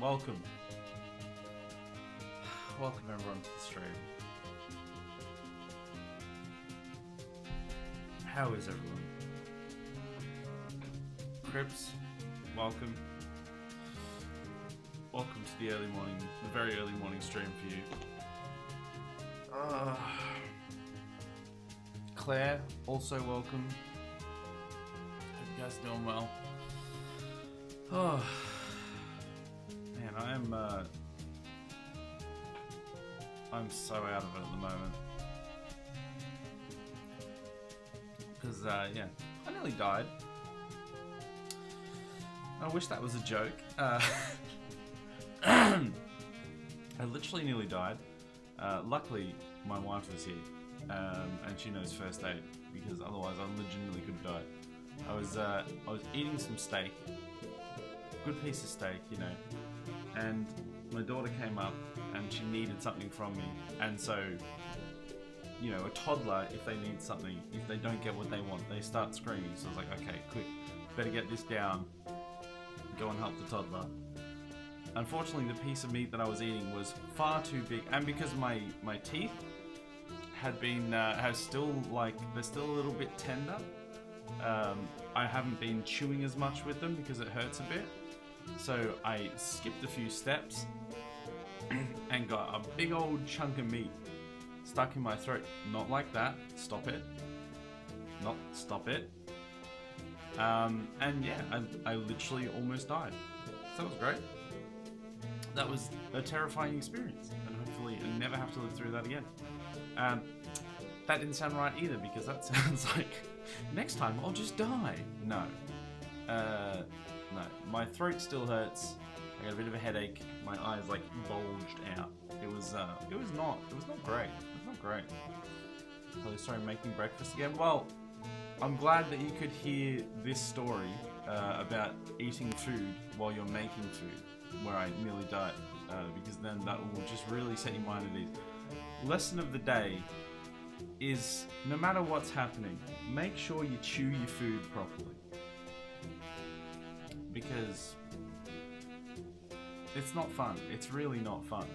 welcome. Welcome everyone to the stream. How is everyone? Crips, welcome. Welcome to the very early morning stream for you. Claire, also welcome. Hope you guys are doing well. Oh, man, I'm so out of it at the moment. Because, yeah, I nearly died. I wish that was a joke. I literally nearly died. Luckily, my wife was here, and she knows first aid, because otherwise I legitimately could have died. I was eating some steak, good piece of steak, you know, and my daughter came up and she needed something from me, and so, you know, a toddler, if they need something, if they don't get what they want, they start screaming. So I was like, okay, quick, better get this down, go and help the toddler. Unfortunately, the piece of meat that I was eating was far too big, and because my teeth had been, they're still a little bit tender, I haven't been chewing as much with them because it hurts a bit. So I skipped a few steps and got a big old chunk of meat stuck in my throat. Not like that. Stop it. Not stop it. And yeah, I literally almost died. So that was great. That was a terrifying experience, and hopefully I never have to live through that again. That didn't sound right either, because that sounds like next time I'll just die. No. No. My throat still hurts. I got a bit of a headache. My eyes like bulged out. It was not great. It was not great. So sorry, making breakfast again. Well, I'm glad that you could hear this story about eating food while you're making food, where I nearly died, because then that will just really set your mind at ease. Lesson of the day is, no matter what's happening, make sure you chew your food properly, because it's not fun. It's really not fun.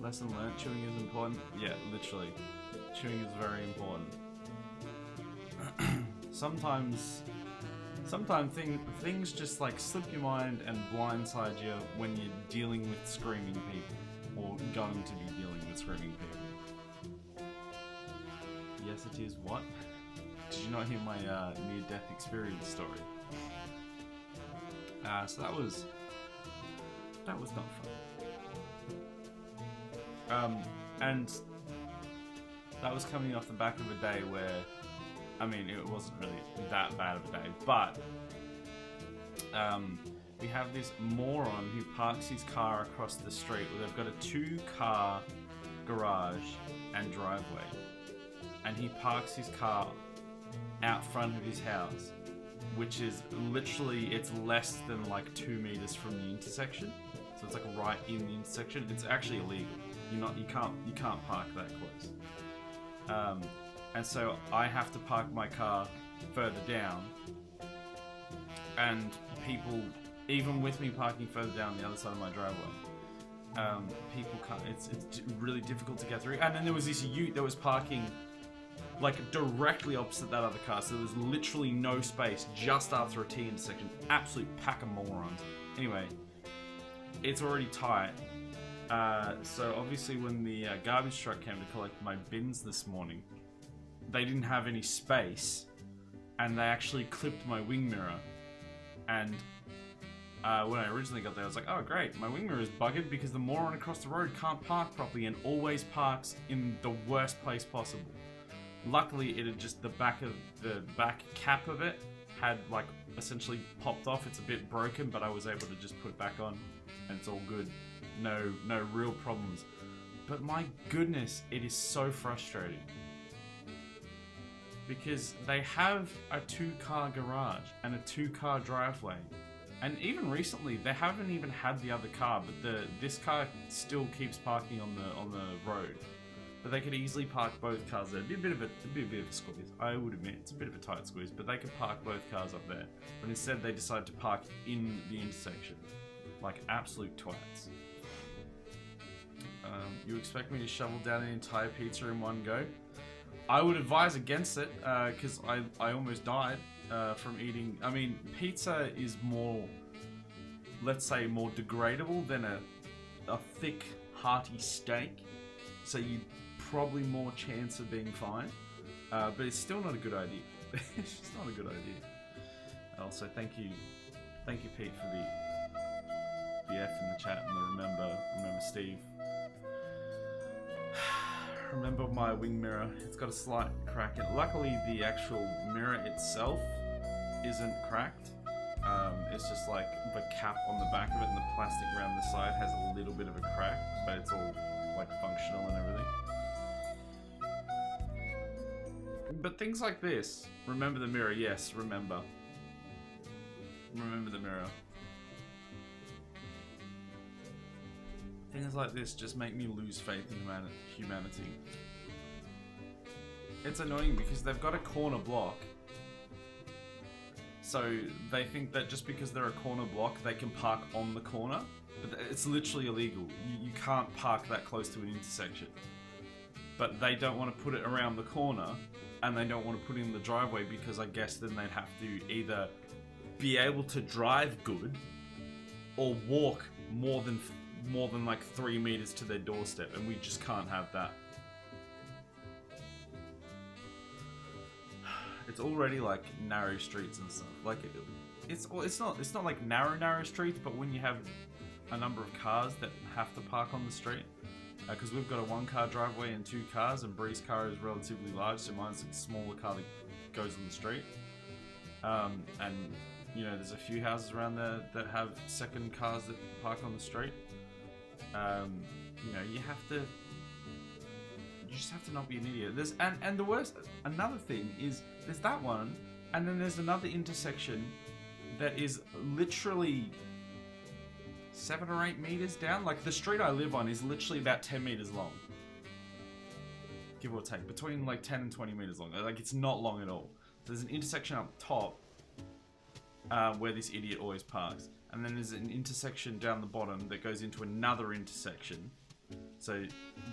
Lesson learned, chewing is important. Yeah, literally. Chewing is very important. Sometimes things just like slip your mind and blindside you when you're dealing with screaming people, or going to be dealing with screaming people. Yes, it is. What? Did you not hear my near-death experience story? So that was not fun. And that was coming off the back of a day where, I mean, it wasn't really that bad of a day, but we have this moron who parks his car across the street where they've got a 2-car garage and driveway, and he parks his car out front of his house, which is literally, it's less than like 2 meters from the intersection, so it's like right in the intersection. It's actually illegal. You can't park that close. And so I have to park my car further down, and people, even with me parking further down the other side of my driveway, people can't, it's really difficult to get through. And then there was this ute that was parking like directly opposite that other car, so there was literally no space just after a T intersection. Absolute pack of morons. Anyway, it's already tight. So obviously when the garbage truck came to collect my bins this morning, they didn't have any space, and they actually clipped my wing mirror. And when I originally got there, I was like, oh great, my wing mirror is buggered because the moron across the road can't park properly and always parks in the worst place possible. Luckily, it had just, the back cap of it had like essentially popped off. It's a bit broken, but I was able to just put it back on, and it's all good. No real problems. But my goodness, it is so frustrating, because they have a 2-car garage and a 2-car driveway, and even recently they haven't even had the other car, but this car still keeps parking on the road. but they could easily park both cars there. It'd be a bit of a squeeze. I would admit it's a bit of a tight squeeze, but they could park both cars up there. But instead, they decided to park in the intersection, like absolute twats. You expect me to shovel down an entire pizza in one go? I would advise against it, because I almost died from eating. I mean, pizza is more, let's say, more degradable than a thick, hearty steak. So you probably more chance of being fine, but it's still not a good idea. It's just not a good idea. Also, thank you Pete for the F in the chat and the remember Steve. Remember my wing mirror, it's got a slight crack in it. Luckily the actual mirror itself isn't cracked. It's just like the cap on the back of it and the plastic around the side has a little bit of a crack, but it's all like functional and everything. But things like this, remember the mirror, yes, remember the mirror. Things like this just make me lose faith in humanity. It's annoying because they've got a corner block, so they think that just because they're a corner block they can park on the corner, but it's literally illegal. You can't park that close to an intersection. But they don't want to put it around the corner, and they don't want to put it in the driveway because I guess then they'd have to either be able to drive good or walk more than like 3 meters to their doorstep, and we just can't have that. It's already like narrow streets and stuff. Like it's not like narrow streets, but when you have a number of cars that have to park on the street, because we've got a 1-car driveway and 2 cars, and Bree's car is relatively large, so mine's a smaller car that goes on the street. And you know, there's a few houses around there that have second cars that park on the street. You know, you just have to not be an idiot. There's and the worst, another thing is there's that one, and then there's another intersection that is literally 7 or 8 meters down. Like the street I live on is literally about 10 meters long, give or take, between like 10 and 20 meters long. Like it's not long at all. There's an intersection up top where this idiot always parks, and then there's an intersection down the bottom that goes into another intersection. So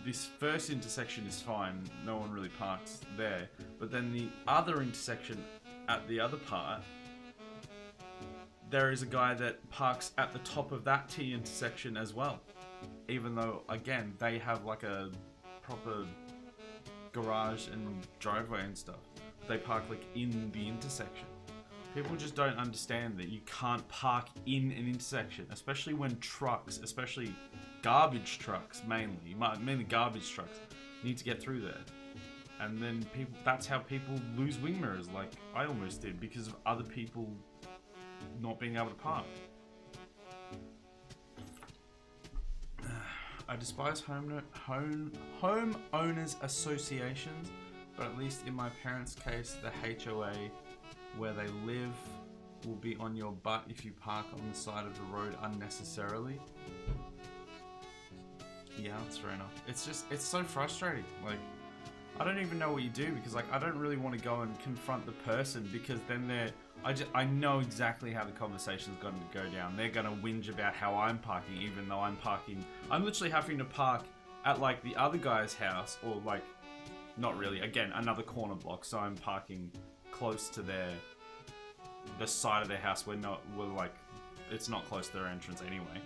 this first intersection is fine, no one really parks there, but then the other intersection at the other part, there is a guy that parks at the top of that T intersection as well, even though again they have like a proper garage and driveway and stuff. They park like in the intersection. People just don't understand that you can't park in an intersection, especially when trucks, especially garbage trucks mainly garbage trucks, need to get through there. And then that's how people lose wing mirrors, like I almost did, because of other people not being able to park. I despise homeowners associations, but at least in my parents' case, the HOA where they live will be on your butt if you park on the side of the road unnecessarily. Yeah, that's fair enough. It's so frustrating. Like, I don't even know what you do, because like I don't really want to go and confront the person, because then I know exactly how the conversation's going to go down. They're going to whinge about how I'm parking, even though I'm literally having to park at like the other guy's house, or like, not really, again, another corner block, so I'm parking close to the side of their house we're like, it's not close to their entrance anyway.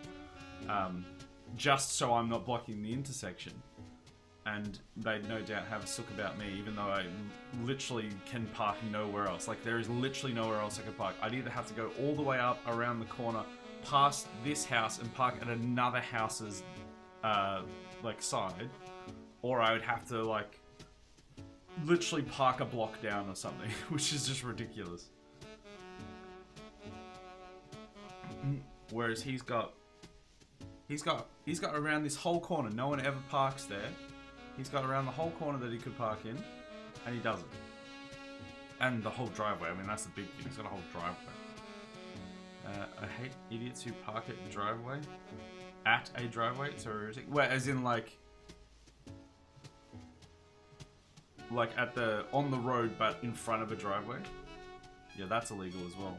Just so I'm not blocking the intersection. And they no doubt have a sook about me, even though I literally can park nowhere else. Like, there is literally nowhere else I can park. I'd either have to go all the way up around the corner, past this house, and park at another house's like side, or I would have to like literally park a block down or something, which is just ridiculous. Whereas he's got around this whole corner. No one ever parks there. He's got around the whole corner that he could park in, and he doesn't. And the whole driveway. I mean, that's the big thing. He's got a whole driveway. I hate idiots who park at the driveway. At a driveway? It's horrific. Well, as in like, like on the road, but in front of a driveway. Yeah, that's illegal as well.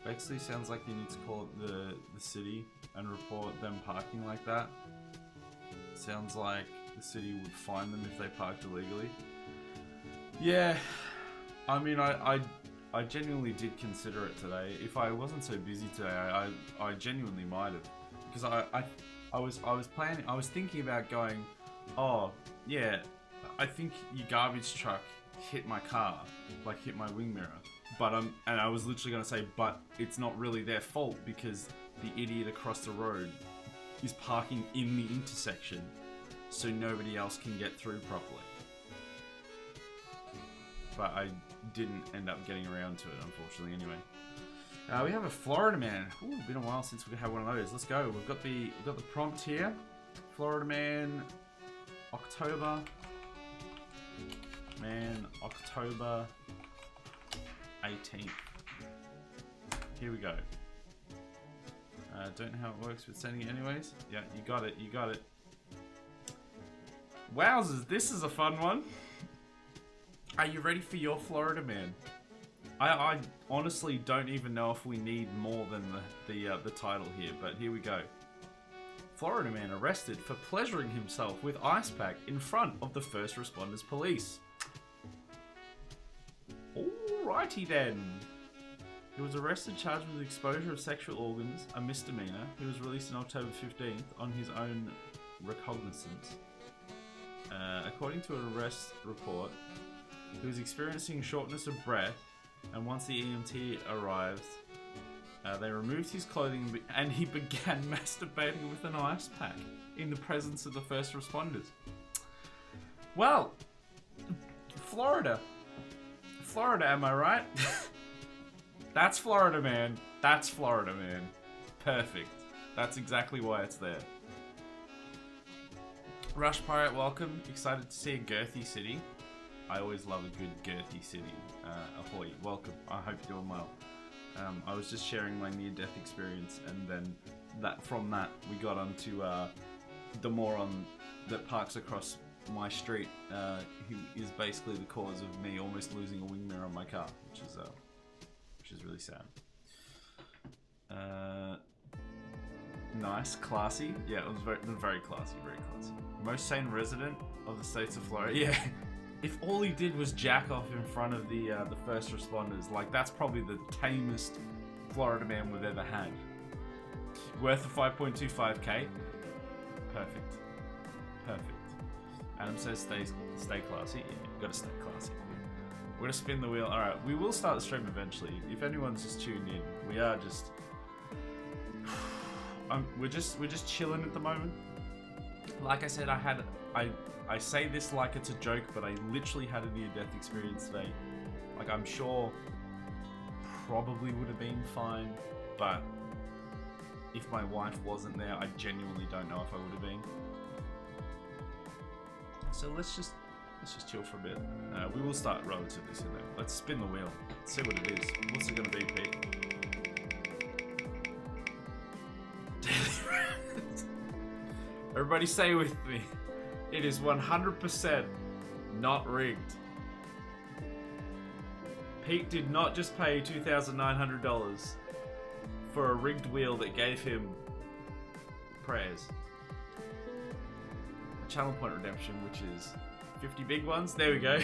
Basically, sounds like you need to call it the city and report them parking like that. Sounds like the city would fine them if they parked illegally. Yeah, I mean, I genuinely did consider it today. If I wasn't so busy today, I genuinely might have, because I was thinking about going, oh yeah, I think your garbage truck hit my car, like hit my wing mirror. But and I was literally gonna say, but it's not really their fault because the idiot across the road is parking in the intersection, so nobody else can get through properly. But I didn't end up getting around to it, unfortunately. Anyway, we have a Florida man. Ooh, been a while since we had one of those. Let's go. We've got the prompt here. Florida man, October. Man, October 18th. Here we go. Don't know how it works with sending it anyways. Yeah, you got it. You got it. Wowzers, this is a fun one. Are you ready for your Florida man? I honestly don't even know if we need more than the title here, but here we go. Florida man arrested for pleasuring himself with ice pack in front of the first responders police. Alrighty then. He was arrested, charged with exposure of sexual organs, a misdemeanor. He was released on October 15th on his own recognizance. According to an arrest report, he was experiencing shortness of breath, and once the EMT arrived, they removed his clothing and he began masturbating with an ice pack in the presence of the first responders. Well, Florida. Florida, am I right? That's Florida, man. That's Florida, man. Perfect. That's exactly why it's there. Rush Pirate, welcome. Excited to see a girthy city. I always love a good girthy city. Ahoy, welcome. I hope you're doing well. I was just sharing my near-death experience, and then from that we got onto the moron that parks across my street, who is basically the cause of me almost losing a wing mirror on my car, which is really sad. Nice, classy. Yeah, it was very classy, very classy. Most sane resident of the states of Florida. Yeah, if all he did was jack off in front of the first responders, like that's probably the tamest Florida man we've ever had. Worth of 5.25k. Perfect. Perfect. Adam says stay classy. Yeah, gotta stay classy. We're gonna spin the wheel. Alright, we will start the stream eventually. If anyone's just tuned in, we are just we're just chilling at the moment. Like I said, I say this like it's a joke, but I literally had a near-death experience today. Like, I'm sure probably would have been fine, but if my wife wasn't there, I genuinely don't know if I would have been. So let's just chill for a bit. We will start relatively soon though. Let's spin the wheel. Let's see what it is. What's it gonna be, Pete? Everybody say with me. It is 100% not rigged. Pete did not just pay $2,900 for a rigged wheel that gave him prayers. A channel point redemption, which is 50 big ones. There we go.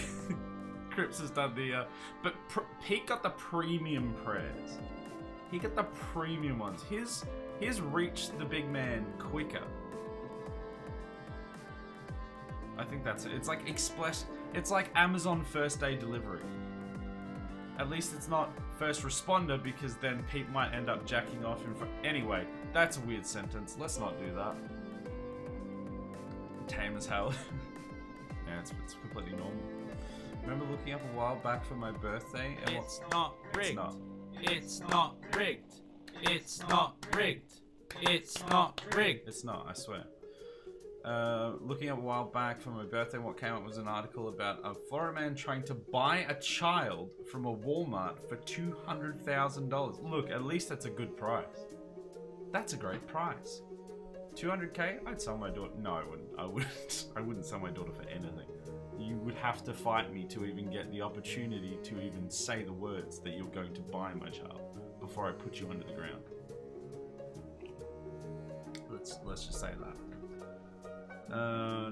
Crips has done the... but Pete got the premium prayers. He got the premium ones. His reached the big man quicker. I think that's it. It's like express. It's like Amazon first day delivery. At least it's not first responder, because then Pete might end up jacking off in front. Anyway, that's a weird sentence. Let's not do that. Tame as hell. Yeah, it's completely normal. Remember looking up a while back for my birthday? And it's not rigged. It's not rigged. It's not rigged. It's not rigged. It's not, I swear. Looking up a while back for my birthday, what came up was an article about a Florida man trying to buy a child from a Walmart for $200,000. Look, at least that's a good price. That's a great price. 200k? I'd sell my daughter. No, I wouldn't. I wouldn't sell my daughter for anything. You would have to fight me to even get the opportunity to even say the words that you're going to buy my child before I put you under the ground. Let's just say that.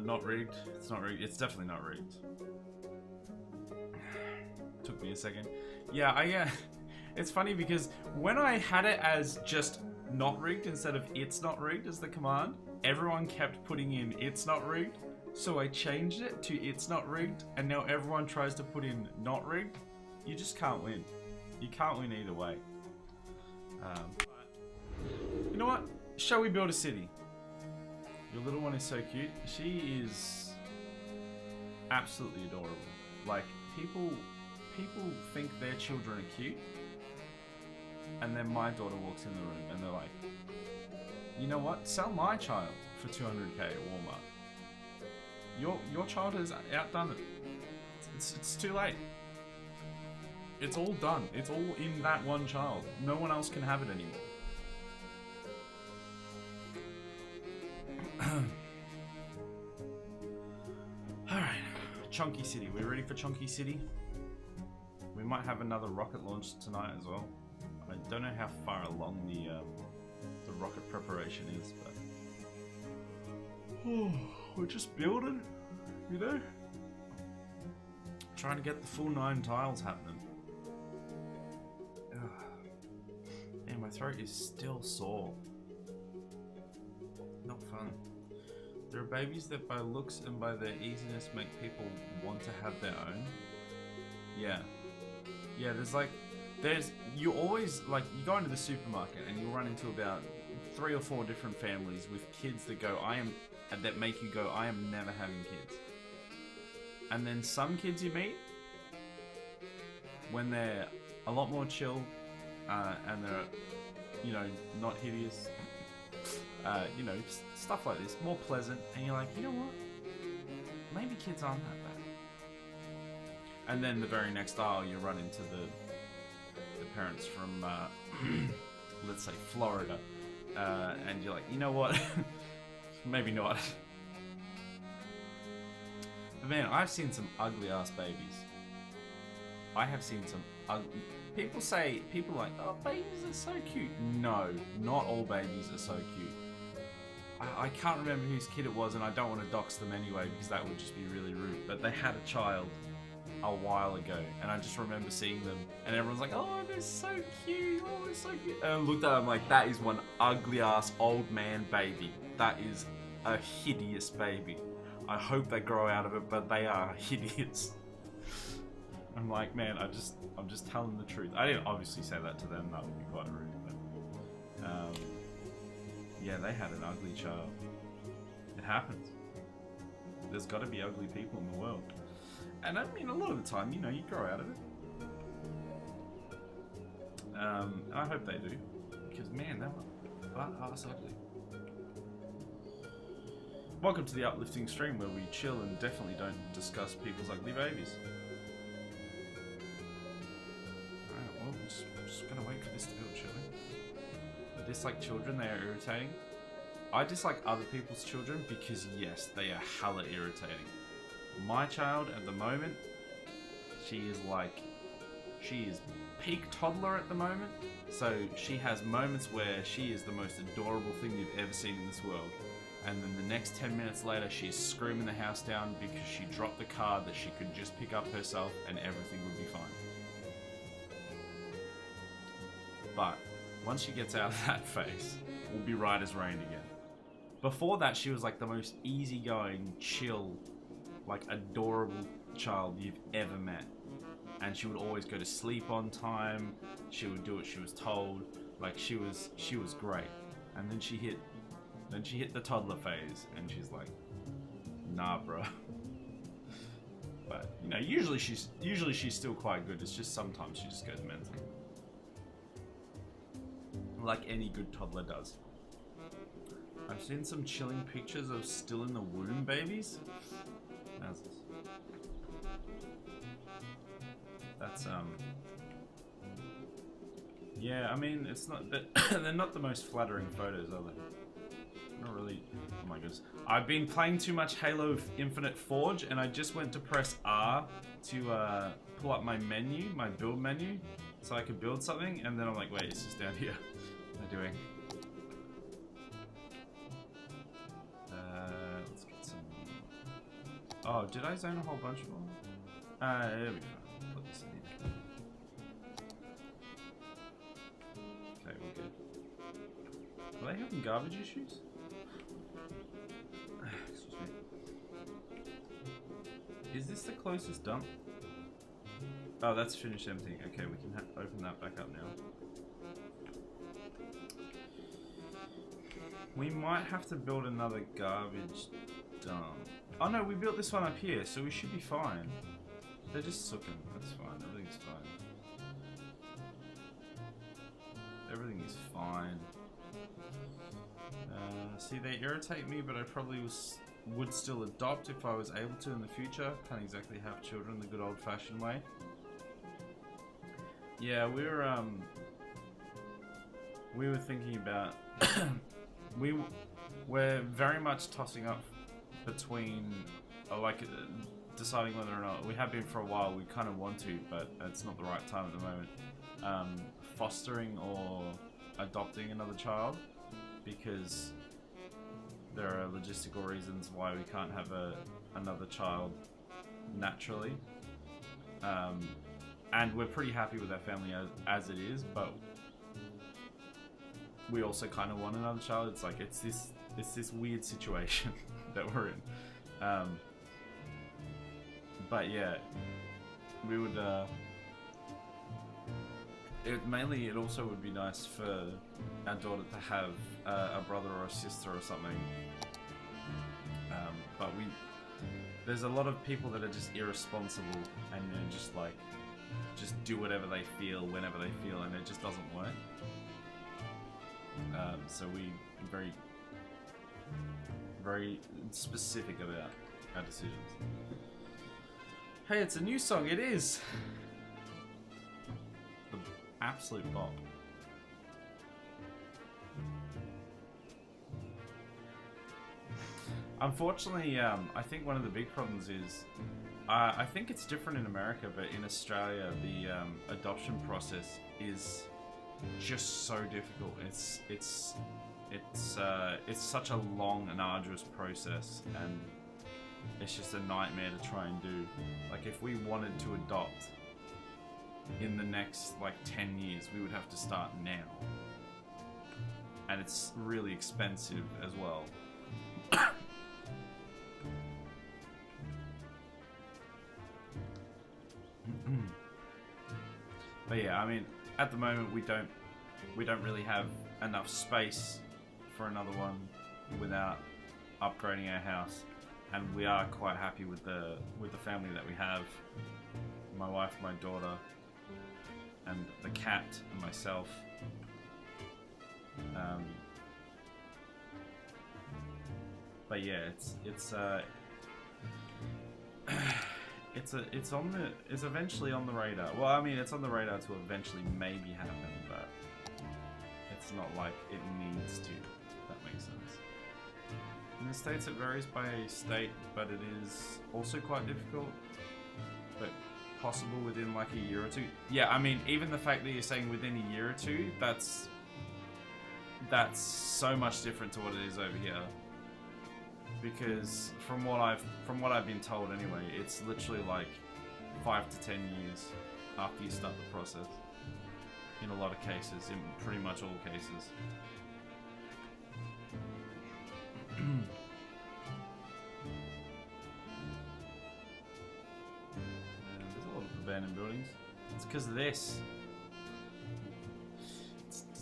Not rigged. It's not rigged. It's definitely not rigged. Took me a second. Yeah, it's funny because when I had it as just not rigged instead of it's not rigged as the command, everyone kept putting in it's not rigged. So I changed it to it's not rigged, and now everyone tries to put in not rigged. You just can't win. You can't win either way. You know what? Shall we build a city? Your little one is so cute. She is absolutely adorable. Like, people think their children are cute, and then my daughter walks in the room and they're like, you know what? Sell my child for 200k at Walmart. Your child has outdone it. It's too late. It's all done. It's all in that one child. No one else can have it anymore. Alright, Chunky City. We ready for Chunky City? We might have another rocket launch tonight as well. I don't know how far along the rocket preparation is, but we're just building, you know? Trying to get the full 9 tiles happening. Man, my throat is still sore. Not fun. There are babies that by looks and by their easiness make people want to have their own. Yeah. Yeah, you always, like, you go into the supermarket and you'll run into about 3 or 4 different families with kids that go, that make you go, I am never having kids. And then some kids you meet, when they're a lot more chill, and they're, you know, not hideous, you know, stuff like this, more pleasant, and you're like, you know what? Maybe kids aren't that bad. And then the very next aisle, you run into the parents from, let's say, Florida, and you're like, you know what? Maybe not. But man, I've seen some ugly ass babies. I have seen some ugly. People are like, oh, babies are so cute. No, not all babies are so cute. I can't remember whose kid it was, and I don't want to dox them anyway because that would just be really rude. But they had a child a while ago, and I just remember seeing them, and everyone's like, oh, they're so cute, oh, they're so cute. And I looked at them like, that is one ugly ass old man baby. That is a hideous baby. I hope they grow out of it, but they are hideous. I'm like, man, I'm just telling the truth. I didn't obviously say that to them, that would be quite rude, but yeah, they had an ugly child. It happens. There's got to be ugly people in the world. And I mean, a lot of the time, you know, you grow out of it. I hope they do. Because, man, that was ugly. Welcome to the uplifting stream where we chill and definitely don't discuss people's ugly babies. Alright, well, I'm just gonna wait for this to build, chilling. I dislike children, they are irritating. I dislike other people's children because, yes, they are hella irritating. My child, at the moment, she is peak toddler at the moment, so she has moments where she is the most adorable thing you've ever seen in this world, and then the next 10 minutes later she's screaming the house down because she dropped the card that she could just pick up herself and everything would be fine. But once she gets out of that phase, we'll be right as rain again. Before that, she was like the most easygoing, chill, like adorable child you've ever met, and she would always go to sleep on time. She would do what she was told. Like she was great. And then she hit the toddler phase, and she's like, nah, bro. But you know, usually she's still quite good. It's just sometimes she just goes mental, like any good toddler does. I've seen some chilling pictures of still in the womb babies. That's yeah, I mean, it's not that they're not the most flattering photos, are they? Not really. Oh my goodness. I've been playing too much Halo Infinite Forge, and I just went to press R to pull up my menu, my build menu, so I could build something, and then I'm like, wait, it's just down here. What am I doing? Let's get some... Oh, did I zone a whole bunch of them? There we go. Put this in here. Okay, we're good. Are they having garbage issues? Excuse me. Is this the closest dump? Oh, that's finished emptying. Okay, we can open that back up now. We might have to build another garbage dump. Oh no, we built this one up here, so we should be fine. They're just sooking. That's fine. Everything's fine. Everything is fine. See, they irritate me, but I probably would still adopt if I was able to in the future. Can't exactly have children the good old-fashioned way. Yeah, we were thinking about we're very much tossing up between deciding whether or not we have been for a while. We kind of want to, but it's not the right time at the moment. Fostering or adopting another child, because there are logistical reasons why we can't have another child naturally. And we're pretty happy with our family as it is, but we also kind of want another child. It's like it's this weird situation that we're in. But yeah, we would. It also would be nice for our daughter to have a brother or a sister or something. But there's a lot of people that are just irresponsible and just do whatever they feel whenever they feel, and it just doesn't work. So we very, very specific about our decisions. Hey, it's a new song. It is. The absolute bop. Unfortunately, I think one of the big problems is, I think it's different in America, but in Australia, the adoption process is just so difficult. It's such a long and arduous process, and it's just a nightmare to try and do. Like, if we wanted to adopt in the next 10 years, we would have to start now, and it's really expensive as well. But yeah, I mean, at the moment we don't really have enough space for another one without upgrading our house, and we are quite happy with the family that we have. My wife, my daughter, and the cat, and myself. But yeah, it's eventually on the radar. Well, I mean, it's on the radar to eventually maybe happen, but it's not like it needs to. If that makes sense. In the States, it varies by state, but it is also quite difficult, but possible within a year or two. Yeah, I mean, even the fact that you're saying within a year or two, that's so much different to what it is over here. Because from what I've been told anyway, it's literally 5 to 10 years after you start the process. In a lot of cases, in pretty much all cases. There's a lot of abandoned buildings. It's because of this.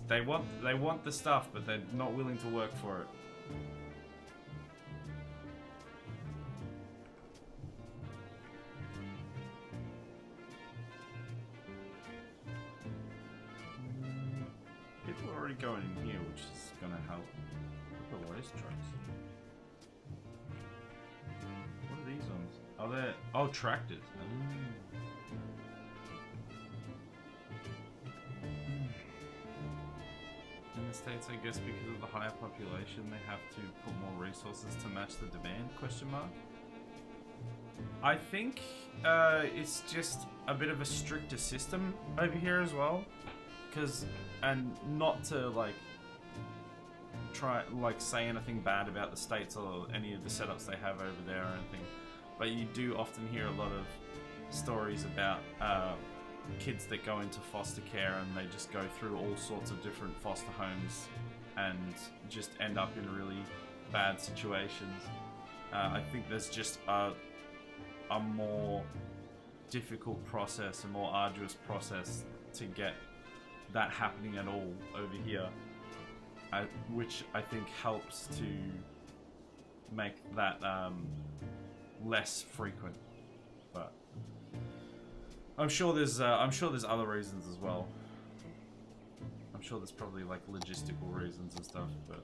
They want the stuff, but they're not willing to work for it. People are already going in here, which is gonna help. Look at waste trucks. What are these ones? Oh, they're tractors. In the States, I guess because of the higher population, they have to put more resources to match the demand, question mark. I think it's just a bit of a stricter system over here as well. And not to try say anything bad about the States or any of the setups they have over there or anything, but you do often hear a lot of stories about kids that go into foster care and they just go through all sorts of different foster homes and just end up in really bad situations. I think there's just a more difficult process, a more arduous process to get that happening at all over here, which I think helps to make that less frequent. But I'm sure there's other reasons as well. I'm sure there's probably logistical reasons and stuff, but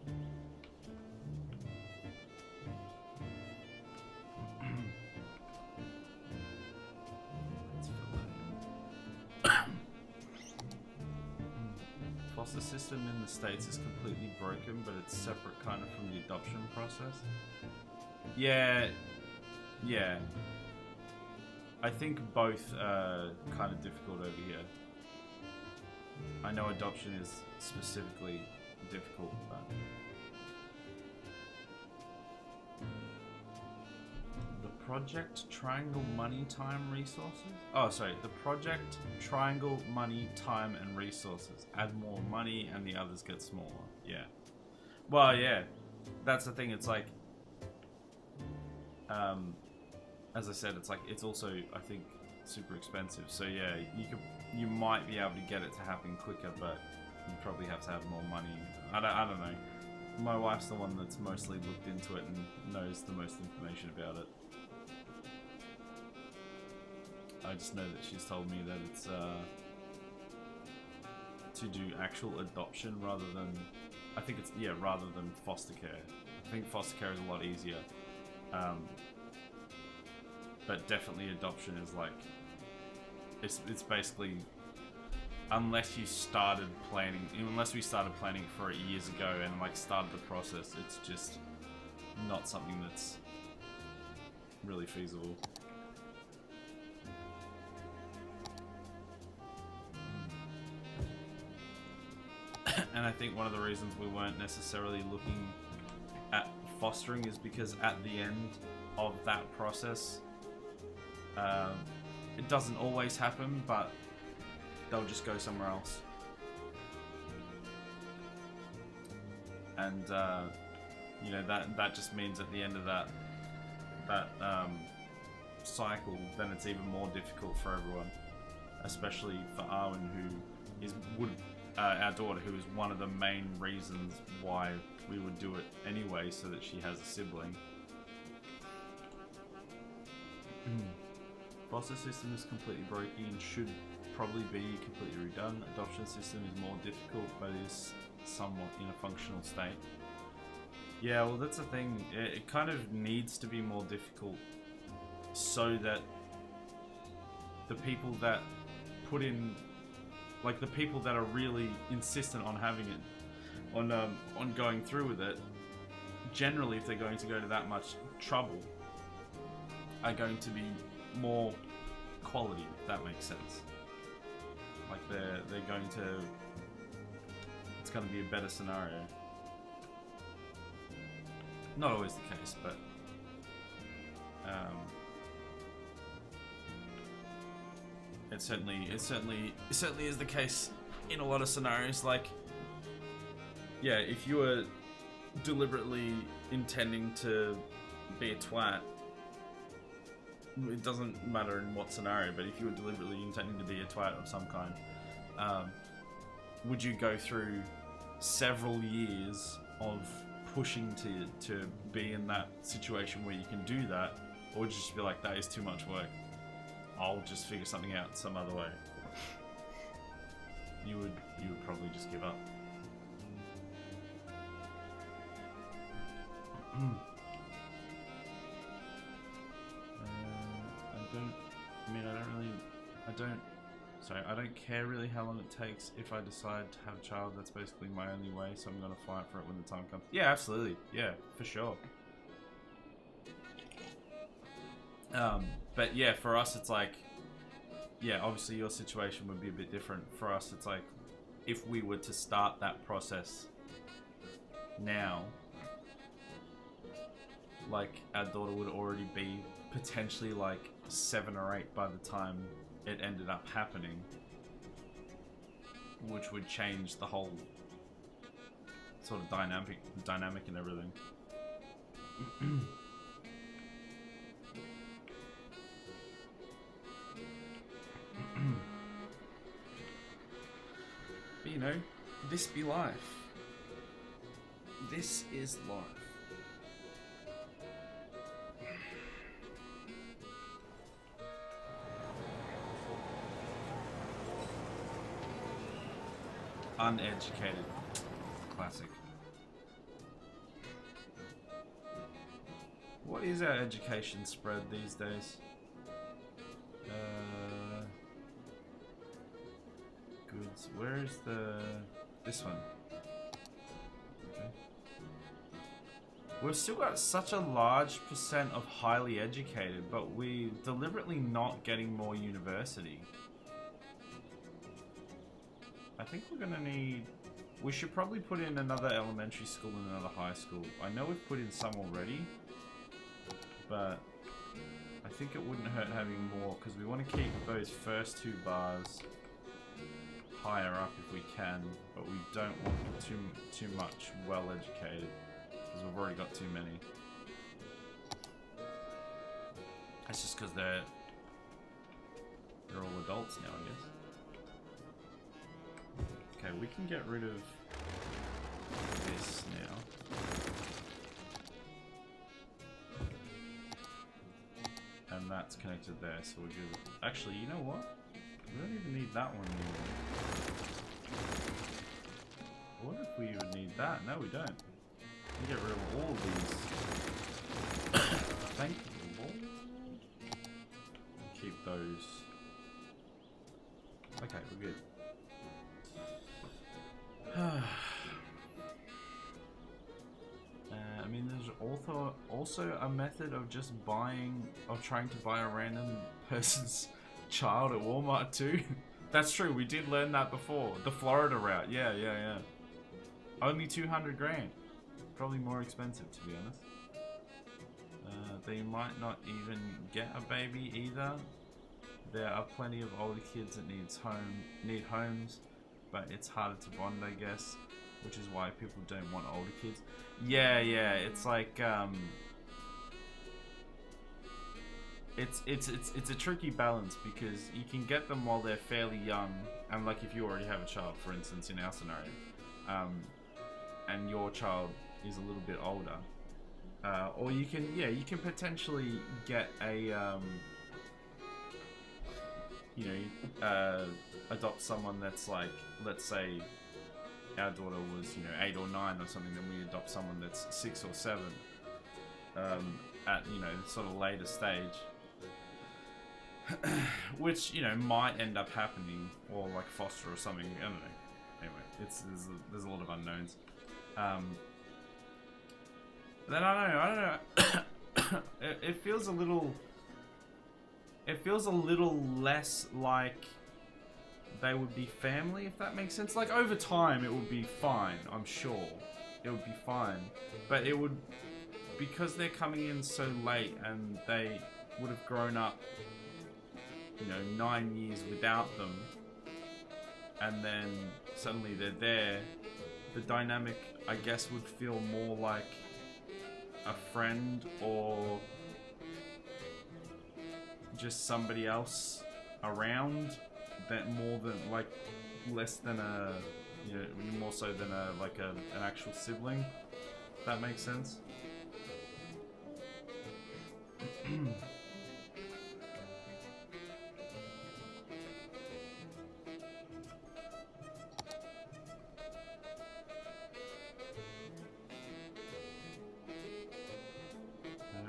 foster system in the States is completely broken, but it's separate kind of from the adoption process. Yeah. I think both are kind of difficult over here. I know adoption is specifically difficult, but the Project Triangle Money, Time, Resources? Oh, sorry. The Project Triangle Money, Time, and Resources. Add more money and the others get smaller. Yeah. Well, yeah. That's the thing. It's as I said, it's also, I think, super expensive. So yeah, you might be able to get it to happen quicker, but you probably have to have more money. I don't know. My wife's the one that's mostly looked into it and knows the most information about it. I just know that she's told me that it's to do actual adoption rather than, rather than foster care. I think foster care is a lot easier. But definitely adoption is it's basically, unless we started planning for it years ago and started the process, it's just not something that's really feasible. And I think one of the reasons we weren't necessarily looking at fostering is because at the end of that process, it doesn't always happen, but they'll just go somewhere else. And that just means at the end of that cycle, then it's even more difficult for everyone, especially for Arwen, who is our daughter, who is one of the main reasons why we would do it anyway, so that she has a sibling. Foster system is completely broken and should probably be completely redone. Adoption system is more difficult, but is somewhat in a functional state. Yeah, well, that's the thing. It kind of needs to be more difficult so that the people that put in, the people that are really insistent on having it, on going through with it, generally, if they're going to go to that much trouble, are going to be more quality, if that makes sense. They're going to, it's going to be a better scenario. Not always the case, but it certainly is the case in a lot of scenarios. If you were deliberately intending to be a twat, it doesn't matter in what scenario, but if you were deliberately intending to be a twat of some kind, would you go through several years of pushing to be in that situation where you can do that, or would you just be like, that is too much work, I'll just figure something out some other way? You would probably just give up. I don't So I don't care really how long it takes. If I decide to have a child, that's basically my only way, so I'm going to fight for it when the time comes. Yeah, absolutely. Yeah, for sure. But yeah, for us, it's like, yeah, obviously your situation would be a bit different. For us, it's like, if we were to start that process now, like, our daughter would already be potentially like 7 or 8 by the time it ended up happening, which would change the whole sort of dynamic and everything. But you know, this be life. This is life. Uneducated. Classic. What is our education spread these days? Goods. Where is this one? Okay. We've still got such a large percent of highly educated, but we're deliberately not getting more university. I think we're gonna need... We should probably put in another elementary school and another high school. I know we've put in some already, but I think it wouldn't hurt having more, because we want to keep those first 2 bars higher up if we can, but we don't want too much well educated, because we've already got too many. That's just because they're all adults now, I guess. Okay, we can get rid of this now. And that's connected there, so we're good. Actually, you know what? We don't even need that one anymore. What if we even need that? No, we don't. We can get rid of all of these. Thank you, Lord. Keep those. Okay, we're good. I mean, there's also a method of just trying to buy a random person's child at Walmart too. That's true, we did learn that before. The Florida route, yeah. Only 200 grand. Probably more expensive, to be honest. They might not even get a baby either. There are plenty of older kids that need homes, but it's harder to bond, I guess, which is why people don't want older kids. Yeah, it's like it's a tricky balance, because you can get them while they're fairly young, and like if you already have a child, for instance, in our scenario, and your child is a little bit older, or you can potentially get a adopt someone that's like, let's say our daughter was 8 or 9 or something, then we adopt someone that's 6 or 7 at sort of later stage, which might end up happening, or like foster or something. I don't know. Anyway, there's a lot of unknowns. Then I don't know. It feels a little less like they would be family, if that makes sense. Like, over time it would be fine, I'm sure it would be fine, but it would, because they're coming in so late and they would have grown up 9 years without them, and then suddenly they're there, the dynamic, I guess, would feel more like a friend, or just somebody else around, that more than like less than a more so than an actual sibling, if that makes sense. We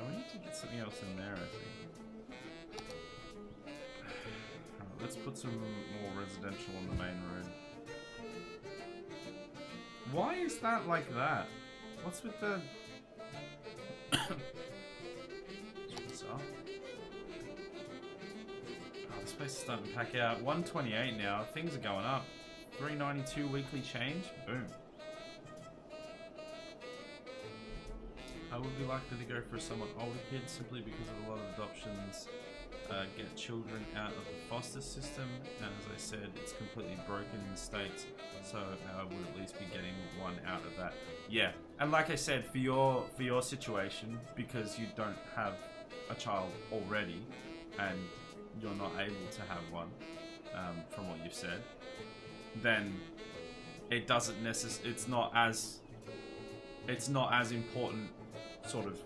need to get something else in there, I think. let's put some more residential on the main road. Why is that like that? What's with the... What's up? Oh, this place is starting to pack out. 128 now. Things are going up. 392 weekly change. Boom. I would be likely to go for a somewhat older kid simply because of a lot of adoptions get children out of the foster system, and as I said, it's completely broken in the States, so I would at least be getting one out of that. Yeah, and like I said, for your situation, because you don't have a child already, and you're not able to have one, from what you've said, then it doesn't it's not as important sort of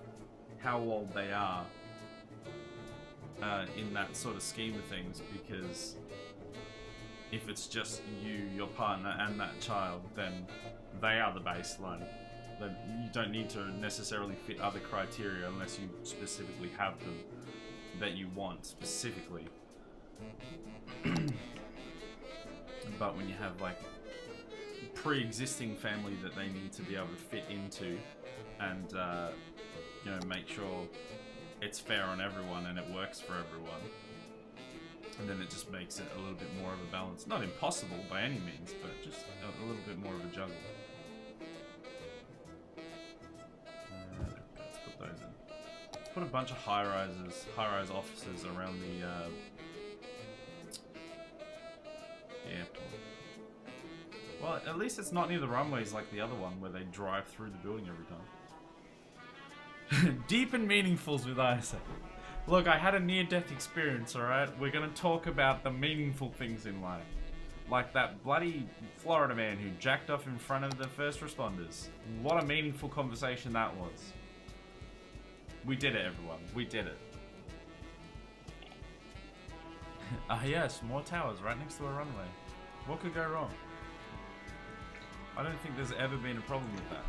how old they are in that sort of scheme of things, because if it's just you, your partner, and that child, then they are the baseline. Then you don't need to necessarily fit other criteria unless you specifically have them that you want specifically. But when you have like pre-existing family that they need to be able to fit into and you know, make sure it's fair on everyone and it works for everyone, and then it just makes it a little bit more of a balance. Not impossible by any means, but just a little bit more of a juggle. Let's put those in. Let's put a bunch of high-rise offices around the airport. Well, at least it's not near the runways like the other one where they drive through the building every time. Deep and meaningfuls with Isaac. Look, I had a near-death experience, alright? We're gonna talk about the meaningful things in life. Like that bloody Florida man who jacked off in front of the first responders. What a meaningful conversation that was. We did it, everyone. We did it. Ah yes, more towers right next to a runway. What could go wrong? I don't think there's ever been a problem with that.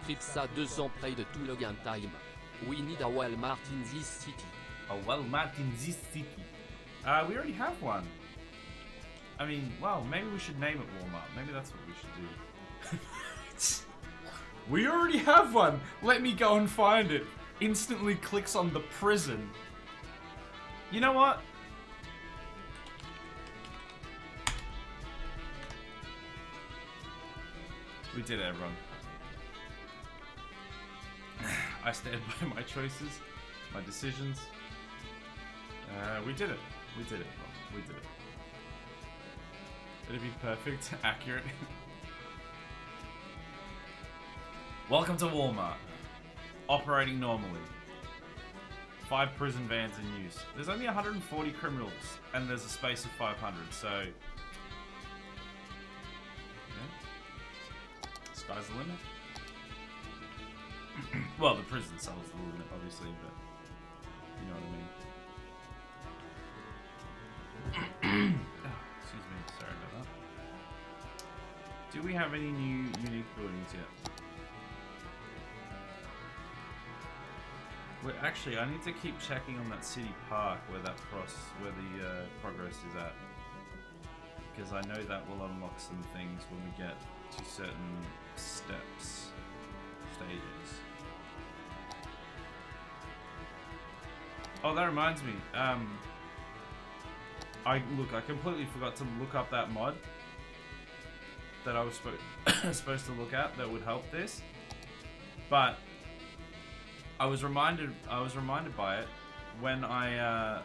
Tripsa 2 ans près de tout login time. We need a Walmart in this city. A Walmart in this city. We already have one. I mean, well, maybe we should name it Walmart. Maybe that's what we should do. We already have one. Let me go and find it. Instantly clicks on the prison. You know what? We did it, everyone. I stand by my choices, my decisions. We did it. We did it. We did it. It'd be perfect, accurate. Welcome to Walmart. Operating normally. 5 prison vans in use. There's only 140 criminals, and there's a space of 500, so... Yeah. Sky's the limit. Well, the prison cell's the limit, obviously, but... You know what I mean. Oh, excuse me, sorry about that. Do we have any new unique buildings yet? Wait, actually, I need to keep checking on that city park where the progress is at, because I know that will unlock some things when we get to certain stages. Oh, that reminds me. I completely forgot to look up that mod that I was supposed to look at that would help this, but I was reminded by it when I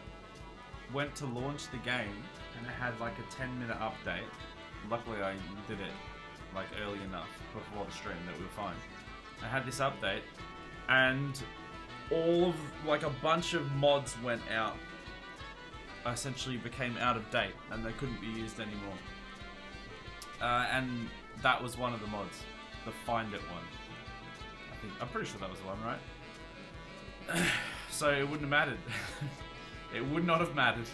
went to launch the game, and it had like a 10-minute update. Luckily I did it like early enough before the stream that we were fine. I had this update, and all of like a bunch of mods went out. Essentially became out of date, and they couldn't be used anymore. And that was one of the mods, the Find It one. I'm pretty sure that was the one, right? So it wouldn't have mattered. It would not have mattered.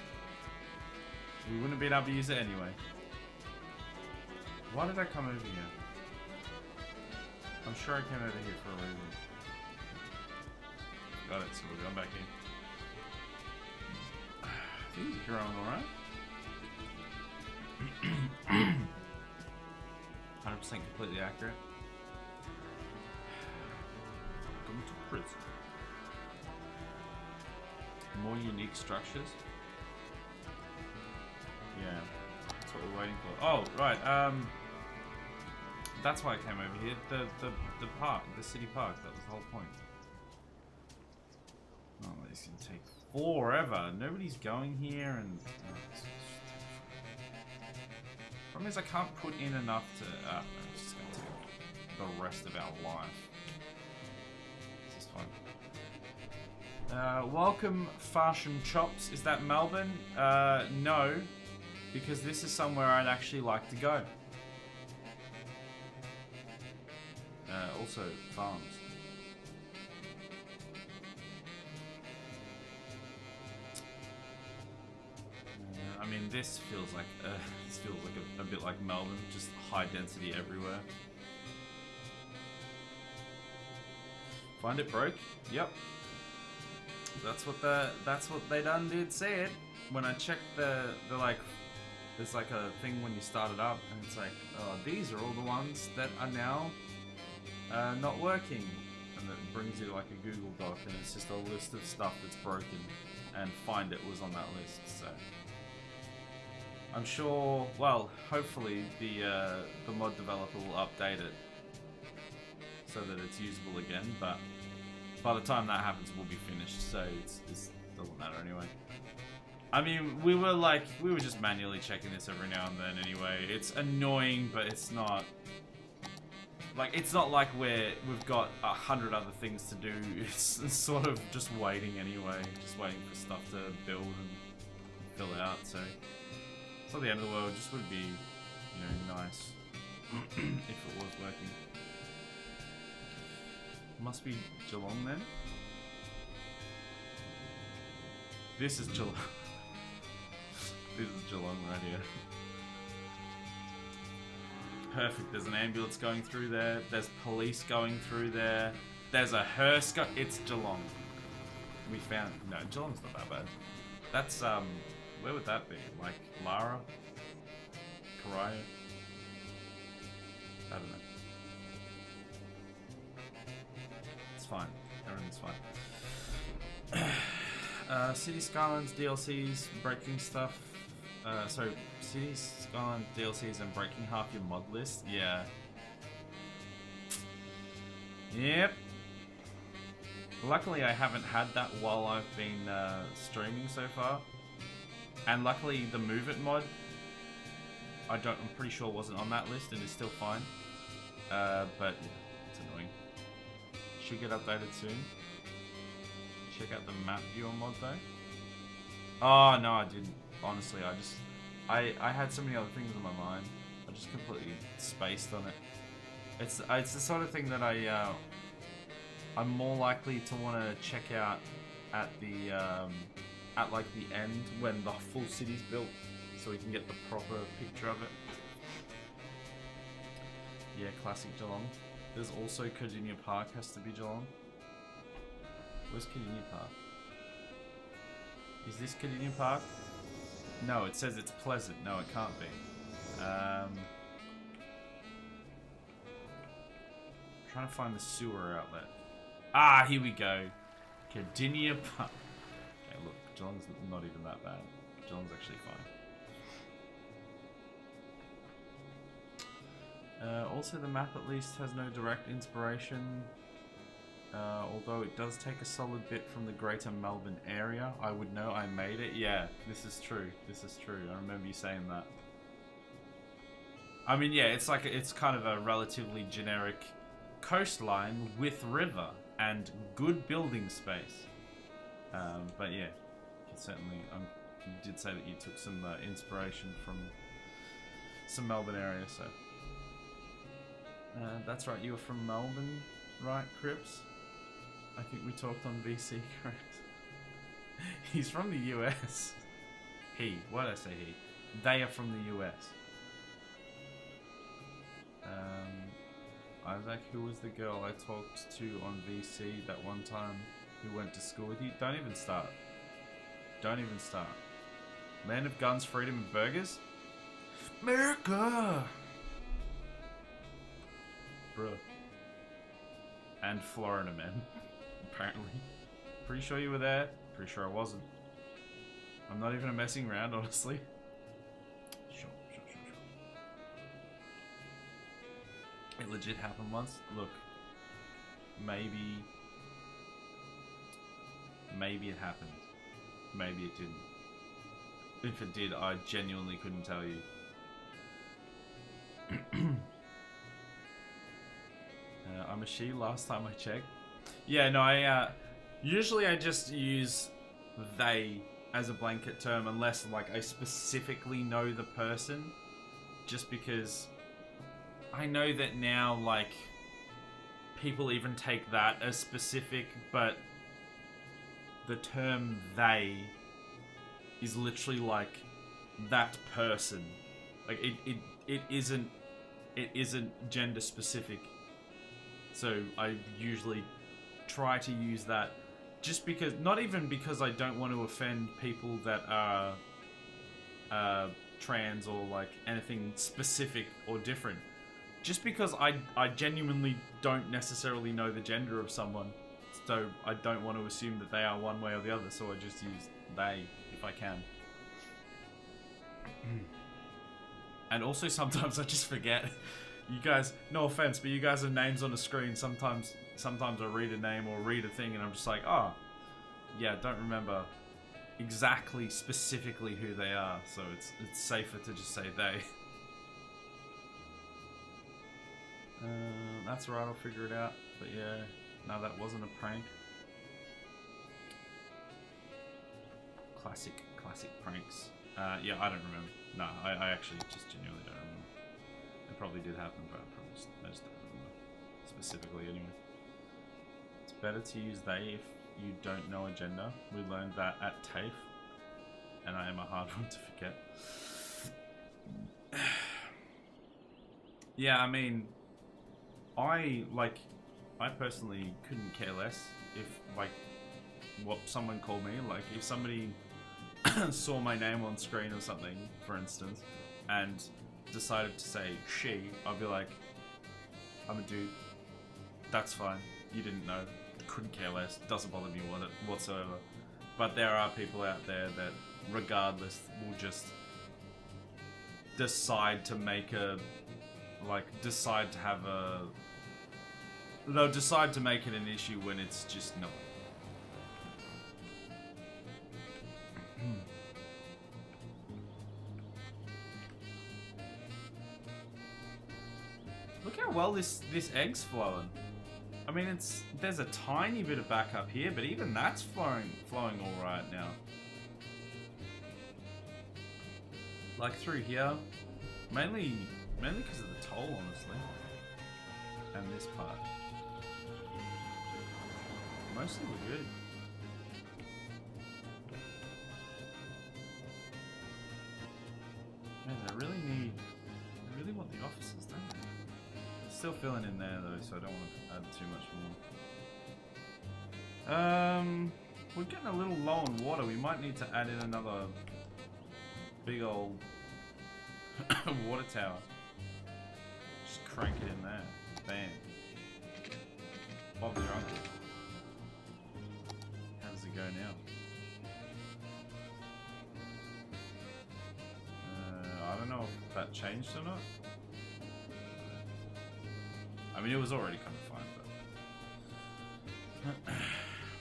We wouldn't have been able to use it anyway. Why did I come over here? I'm sure I came over here for a reason. got it, so we're going back in. Things are growing alright. 100% completely accurate. Welcome to prison. More unique structures. Yeah, that's what we're waiting for. Oh, right. That's why I came over here. The park, the city park. That was the whole point. Oh, this can take forever. Nobody's going here, and problem is I can't put in enough to. It's just gonna take the rest of our life. This is fun. Welcome, Fashion Chops. Is that Melbourne? No, because this is somewhere I'd actually like to go. Also, farms. I mean, this feels like a bit like Melbourne, just high density everywhere. Find it broke? Yep. That's what they done did say it. When I checked the like, there's like a thing when you start it up, and it's like, oh, these are all the ones that are now not working, and it brings you like a Google Doc, and it's just a list of stuff that's broken, and Find It was on that list. So I'm sure, well, hopefully the mod developer will update it so that it's usable again, but by the time that happens we'll be finished, so it doesn't matter anyway. I mean, we were just manually checking this every now and then anyway. It's annoying, but it's not like we've got 100 other things to do. It's sort of just waiting anyway, just waiting for stuff to build and fill out, so it's not the end of the world. It just would be, you know, nice if it was working. Must be Geelong then. This is Geelong. This is Geelong right here. Perfect. There's an ambulance going through there. There's police going through there. There's a hearse. It's Geelong. We found. No, Geelong's not that bad. That's where would that be? Like Lara, Karaya. I don't know. It's fine. Everything's fine. City Skylines DLCs, breaking stuff. So, City Skylines DLCs and breaking half your mod list. Yeah. Yep. Luckily, I haven't had that while I've been streaming so far. And luckily, the Move It mod, I'm pretty sure wasn't on that list and is still fine. But yeah, it's annoying. Should get updated soon. Check out the map viewer mod though. Oh no, I didn't. Honestly, I had so many other things in my mind. I just completely spaced on it. It's the sort of thing that I'm more likely to want to check out at the at like the end when the full city's built, so we can get the proper picture of it. Yeah, classic Geelong. There's also Cardinia Park has to be Geelong. Where's Cardinia Park? Is this Cardinia Park? No, it says it's Pleasant. No, it can't be. Trying to find the sewer outlet. Ah, here we go. Cardinia Park. Okay, look, Geelong's not even that bad. Geelong's actually fine. Also, the map at least has no direct inspiration. Although it does take a solid bit from the greater Melbourne area. I would know, I made it. Yeah, this is true. This is true. I remember you saying that. I mean, yeah, it's kind of a relatively generic coastline with river and good building space. But yeah, you certainly, you did say that you took some inspiration from some Melbourne area, so. That's right, you were from Melbourne, right, Crips? I think we talked on VC, correct? He's from the US. He. Why did I say he? They are from the US. Isaac, who was the girl I talked to on VC that one time? who went to school with you. Don't even start. Don't even start. Land of guns, freedom, and burgers? America! Bruh. And Florida man, apparently. Pretty sure you were there. Pretty sure I wasn't. I'm not even messing around, honestly. Sure. It legit happened once. Look, maybe it happened. Maybe it didn't. If it did, I genuinely couldn't tell you. I'm a she last time I checked. Yeah, no, usually I just use they as a blanket term unless like I specifically know the person, just because I know that now like people even take that as specific, but the term they is literally like that person. Like it isn't gender specific. So I usually try to use that just because, not even because I don't want to offend people that are trans or like anything specific or different. Just because I genuinely don't necessarily know the gender of someone. So I don't want to assume that they are one way or the other, so I just use they if I can. And also sometimes I just forget. You guys, no offense, but you guys have names on the screen. Sometimes I read a name or read a thing and I'm just like, oh, yeah, don't remember exactly specifically who they are, so it's safer to just say they. That's right, I'll figure it out. But yeah, no, that wasn't a prank. Classic pranks. Yeah, I don't remember. No, I actually just genuinely don't remember. It probably did happen, but I just don't remember specifically anyway. It's better to use they if you don't know a gender. We learned that at TAFE, and I am a hard one to forget. Yeah, I mean, I personally couldn't care less if like what someone called me. Like if somebody saw my name on screen or something, for instance, and decided to say she, I'd be like, I'm a dude. That's fine. You didn't know. Couldn't care less. Doesn't bother me whatsoever. But there are people out there that, regardless, will just decide to make a, like, decide to have a. They'll decide to make it an issue when it's just not. Look how well this egg's flowing. I mean, there's a tiny bit of backup here, but even that's flowing all right now. Like through here, mainly because of the toll, honestly, and this part. Mostly we're good. Man, I really want the offices, don't I? Still filling in there though, so I don't want to add too much more. We're getting a little low on water. We might need to add in another big old water tower. Just crank it in there. Bam. Bob's your uncle. How does it go now? I don't know if that changed or not. I mean, it was already kind of fine, but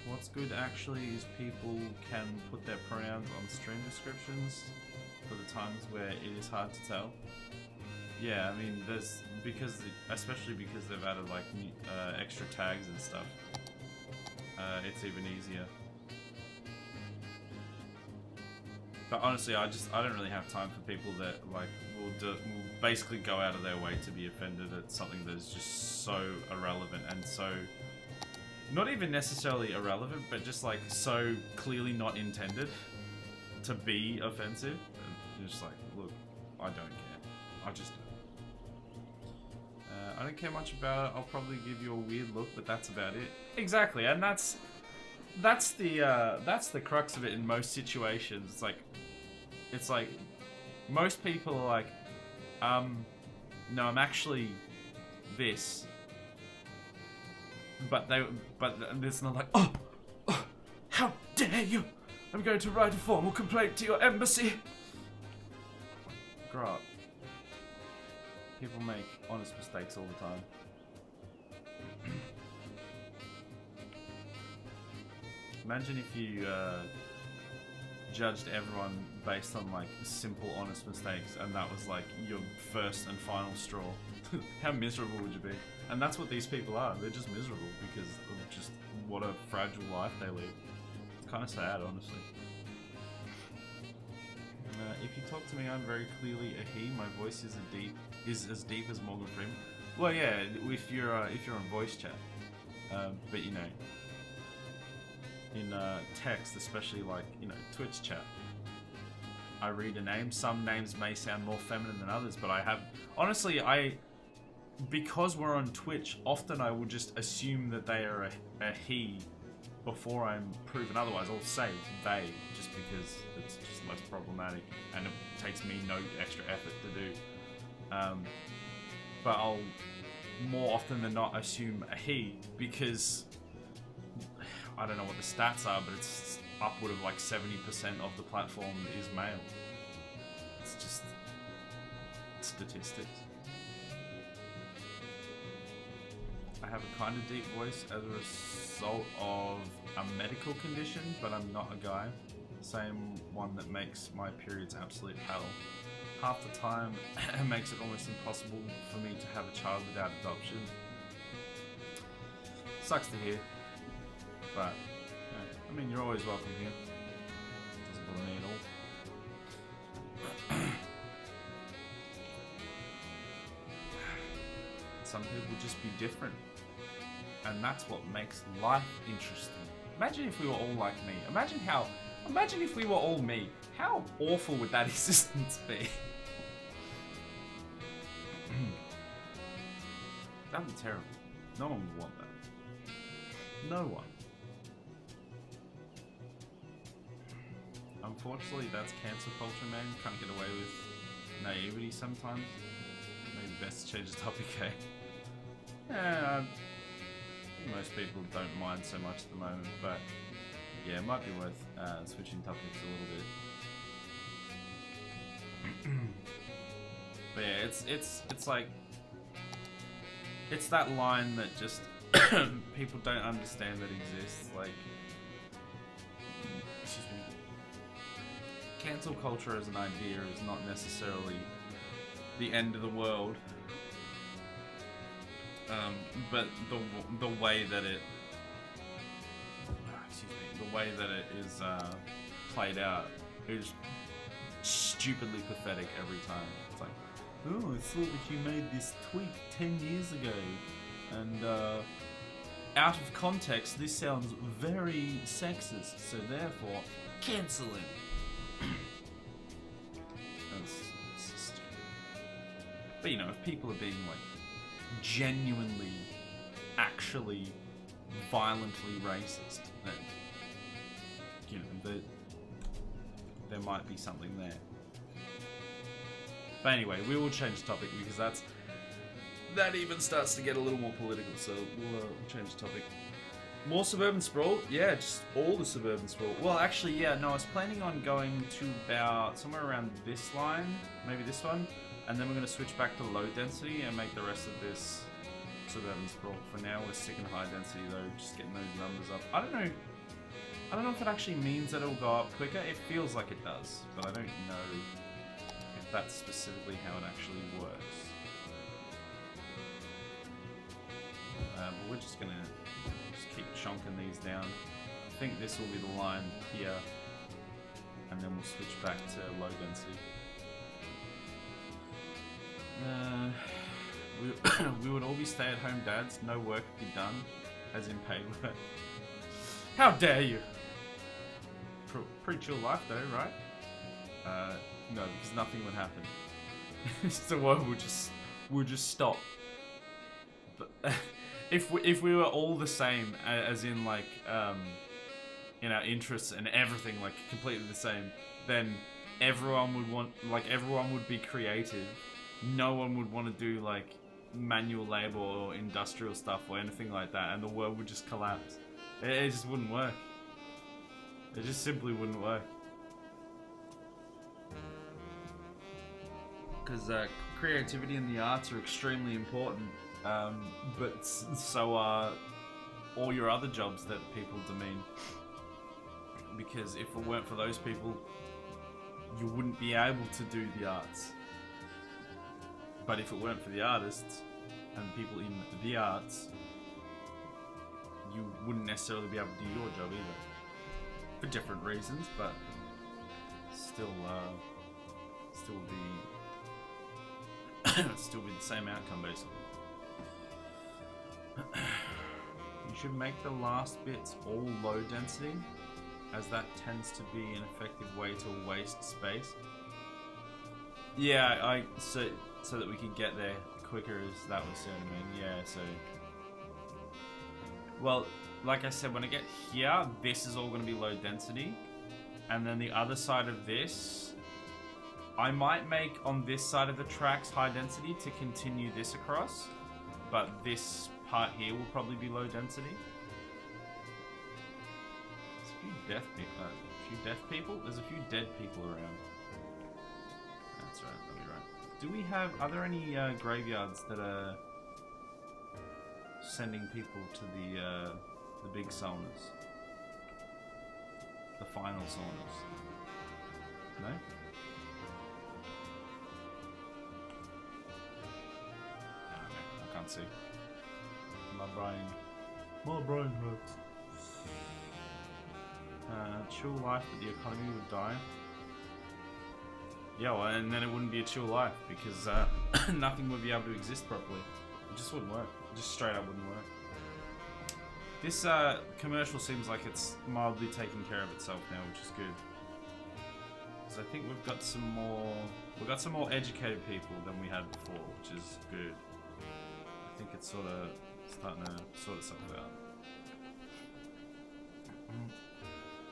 what's good actually is people can put their pronouns on stream descriptions for the times where it is hard to tell. Yeah, I mean, especially because they've added like extra tags and stuff. It's even easier. But honestly, I don't really have time for people that like will basically go out of their way to be offended at something that is just so irrelevant and so not even necessarily irrelevant, but just like so clearly not intended to be offensive. And just like, look, I don't care. I just don't. I don't care much about it. I'll probably give you a weird look, but that's about it. Exactly, and that's that's the crux of it in most situations. It's like most people are like, no, I'm actually this, but it's not like, oh, how dare you! I'm going to write a formal complaint to your embassy. Grow up. People make honest mistakes all the time. Imagine if you judged everyone based on like simple, honest mistakes, and that was like your first and final straw. How miserable would you be? And that's what these people are. They're just miserable because of just what a fragile life they lead. It's kind of sad, honestly. If you talk to me, I'm very clearly a he. My voice is as deep as Morgan Freeman. Well, yeah, if you're on voice chat, but you know, in text, especially like Twitch chat, I read a name. Some names may sound more feminine than others, but honestly, because we're on Twitch, often I will just assume that they are a he before I'm proven otherwise. I'll say they just because it's just less problematic and it takes me no extra effort to do. But I'll more often than not assume a he because I don't know what the stats are, but it's upward of like 70% of the platform is male. It's just statistics. I have a kind of deep voice as a result of a medical condition, but I'm not a guy. Same one that makes my periods absolute hell. Half the time, it makes it almost impossible for me to have a child without adoption. Sucks to hear, but I mean, you're always welcome here. Doesn't bother me at all. Some people just be different, and that's what makes life interesting. Imagine if we were all like me. Imagine if we were all me. How awful would that existence be? That'd be terrible. No one would want that. No one. Unfortunately, that's cancel culture, man. You can't get away with naivety sometimes. Maybe best to change the topic, eh? Yeah, most people don't mind so much at the moment, but yeah, it might be worth switching topics a little bit. But yeah, it's like it's that line that just people don't understand that exists. Like, excuse me, cancel culture as an idea is not necessarily the end of the world. But the way that it, the way that it is played out is stupidly pathetic every time. It's like, oh, I thought that you made this tweet 10 years ago, and out of context, this sounds very sexist, so therefore, cancel it. That's stupid. But you know, if people are being like genuinely, actually, violently racist, then you know there might be something there. But anyway, we will change the topic because that even starts to get a little more political. So we'll change the topic. More suburban sprawl? Yeah, just all the suburban sprawl. Well, actually, yeah, no, I was planning on going to about somewhere around this line, maybe this one. And then we're going to switch back to low density and make the rest of this suburban sprawl. For now, we're sticking high density though, just getting those numbers up. I don't know if it actually means that it'll go up quicker. It feels like it does, but I don't know if that's specifically how it actually works. But we're just going to keep chunking these down. I think this will be the line here, and then we'll switch back to low density. We would all be stay-at-home dads, no work would be done, as in paid work. How dare you! Pretty chill life though, right? No, because nothing would happen. The world would just stop. But if we were all the same, as in like in our interests and everything like completely the same, then everyone would be creative. No one would want to do like manual labor or industrial stuff or anything like that, and the world would just collapse. It just wouldn't work. It just simply wouldn't work. Because creativity and the arts are extremely important, but so are all your other jobs that people demean. Because if it weren't for those people, you wouldn't be able to do the arts. But if it weren't for the artists and people in the arts, you wouldn't necessarily be able to do your job either. For different reasons, but still be the same outcome basically. You should make the last bits all low density, as that tends to be an effective way to waste space. Yeah, so that we could get there quicker, as that was what I mean. Yeah, so well, like I said, when I get here, this is all going to be low density, and then the other side of this, I might make on this side of the tracks high density to continue this across, but this part here will probably be low density. There's a few deaf people. There's a few dead people around. That's right. That'll be right. Do we have? Are there any graveyards that are sending people to the big saunas, the final saunas? No. I can't see. My brain hurts. Chill life, but the economy would die. Yeah, well, and then it wouldn't be a chill life because nothing would be able to exist properly. It just wouldn't work. It just straight up wouldn't work. This commercial seems like it's mildly taking care of itself now, which is good. Because I think we've got some more educated people than we had before, which is good. I think it's sort of starting to sort itself out.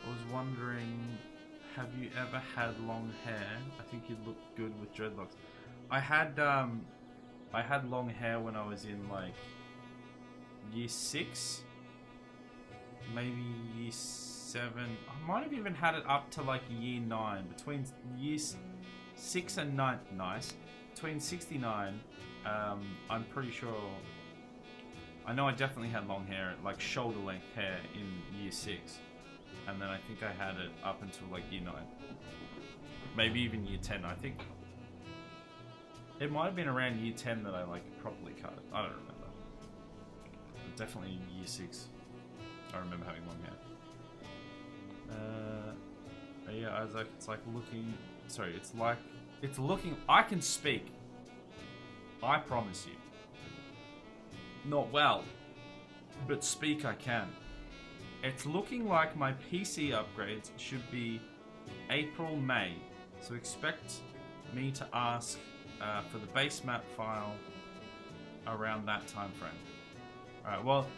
I was wondering, have you ever had long hair? I think you'd look good with dreadlocks. I had long hair when I was in like year 6, maybe year 7. I might have even had it up to like year 9. Between year 6 and 9, nice. Between 69, I'm pretty sure. I know I definitely had long hair, like shoulder length hair in year 6. And then I think I had it up until like year 9. Maybe even year 10. I think it might have been around year 10 that I like properly cut it. I don't remember. But definitely in year 6. I remember having long hair. Yeah, I was like, it's like looking. Sorry, it's looking. I can speak. I promise you. Not well, but speak I can. It's looking like my PC upgrades should be April, May. So expect me to ask for the base map file around that time frame. Alright, well,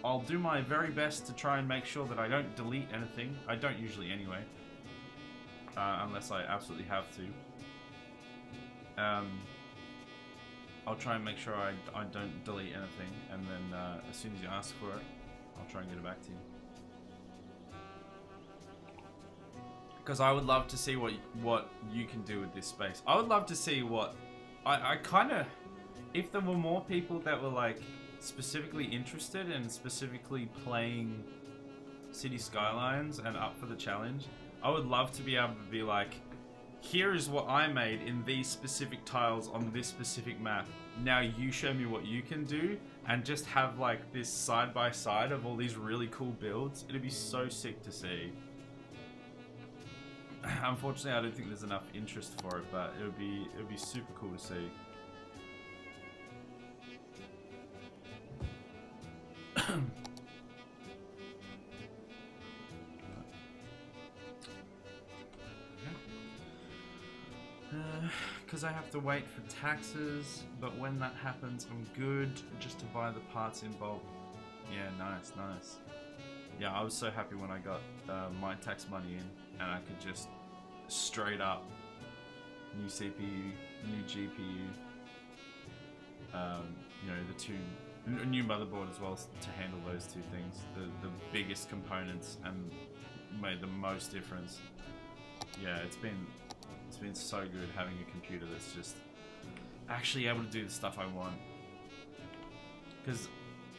I'll do my very best to try and make sure that I don't delete anything. I don't usually anyway. Unless I absolutely have to. I'll try and make sure I don't delete anything, and then as soon as you ask for it, I'll try and get it back to you. Because I would love to see what you can do with this space. I would love to see what I kind of, if there were more people that were like specifically interested and specifically playing City Skylines and up for the challenge, I would love to be able to be like, here is what I made in these specific tiles on this specific map. Now you show me what you can do, and just have like this side by side of all these really cool builds. It'd be so sick to see. Unfortunately, I don't think there's enough interest for it, but it would be super cool to see. Because I have to wait for taxes, but when that happens, I'm good just to buy the parts in bulk. Yeah, nice. yeah, I was so happy when I got my tax money in, and I could just straight up new CPU, new GPU, you know, the two new motherboard as well to handle those two things, the biggest components, and made the most difference. Yeah, it's been so good having a computer that's just actually able to do the stuff I want.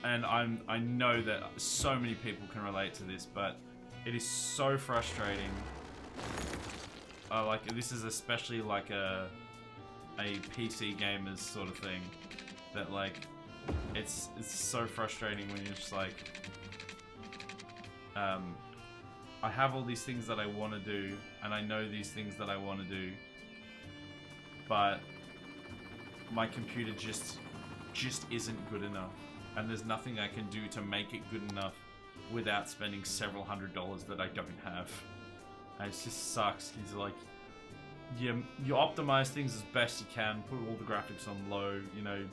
And I know that so many people can relate to this, but it is so frustrating. Like, this is especially like a PC gamers sort of thing, that like it's so frustrating when you're just like, I have all these things that I want to do, and I know these things that I want to do, but my computer just isn't good enough, and there's nothing I can do to make it good enough without spending several $100s that I don't have. And it just sucks. It's like, you optimize things as best you can, put all the graphics on low, you know,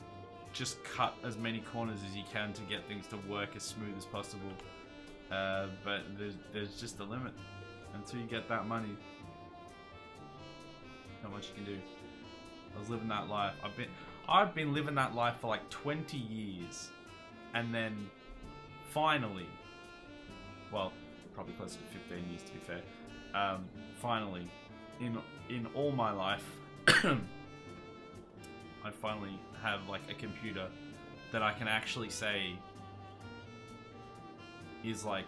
just cut as many corners as you can to get things to work as smooth as possible. But there's just a limit. Until you get that money, not much you can do. I was living that life. I've been living that life for like 20 years, and then finally, well, probably closer to 15 years to be fair. Finally, in all my life, I finally have like a computer that I can actually say is like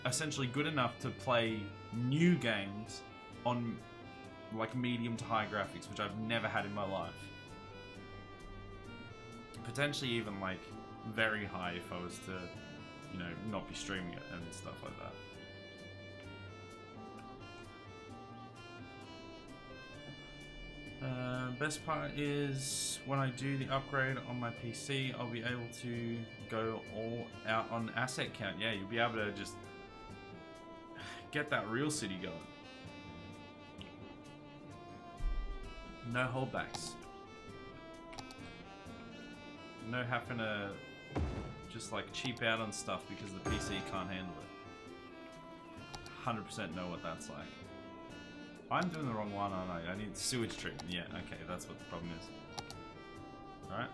essentially good enough to play new games on like medium to high graphics, which I've never had in my life. Potentially even like very high if I was to, you know, not be streaming it and stuff like that. Best part is when I do the upgrade on my PC, I'll be able to go all out on asset count. Yeah, you'll be able to just get that real city going. No holdbacks. No having to just like cheap out on stuff because the PC can't handle it. 100% know what that's like. I'm doing the wrong one, aren't I? I need sewage treatment. Yeah, okay, that's what the problem is. Alright.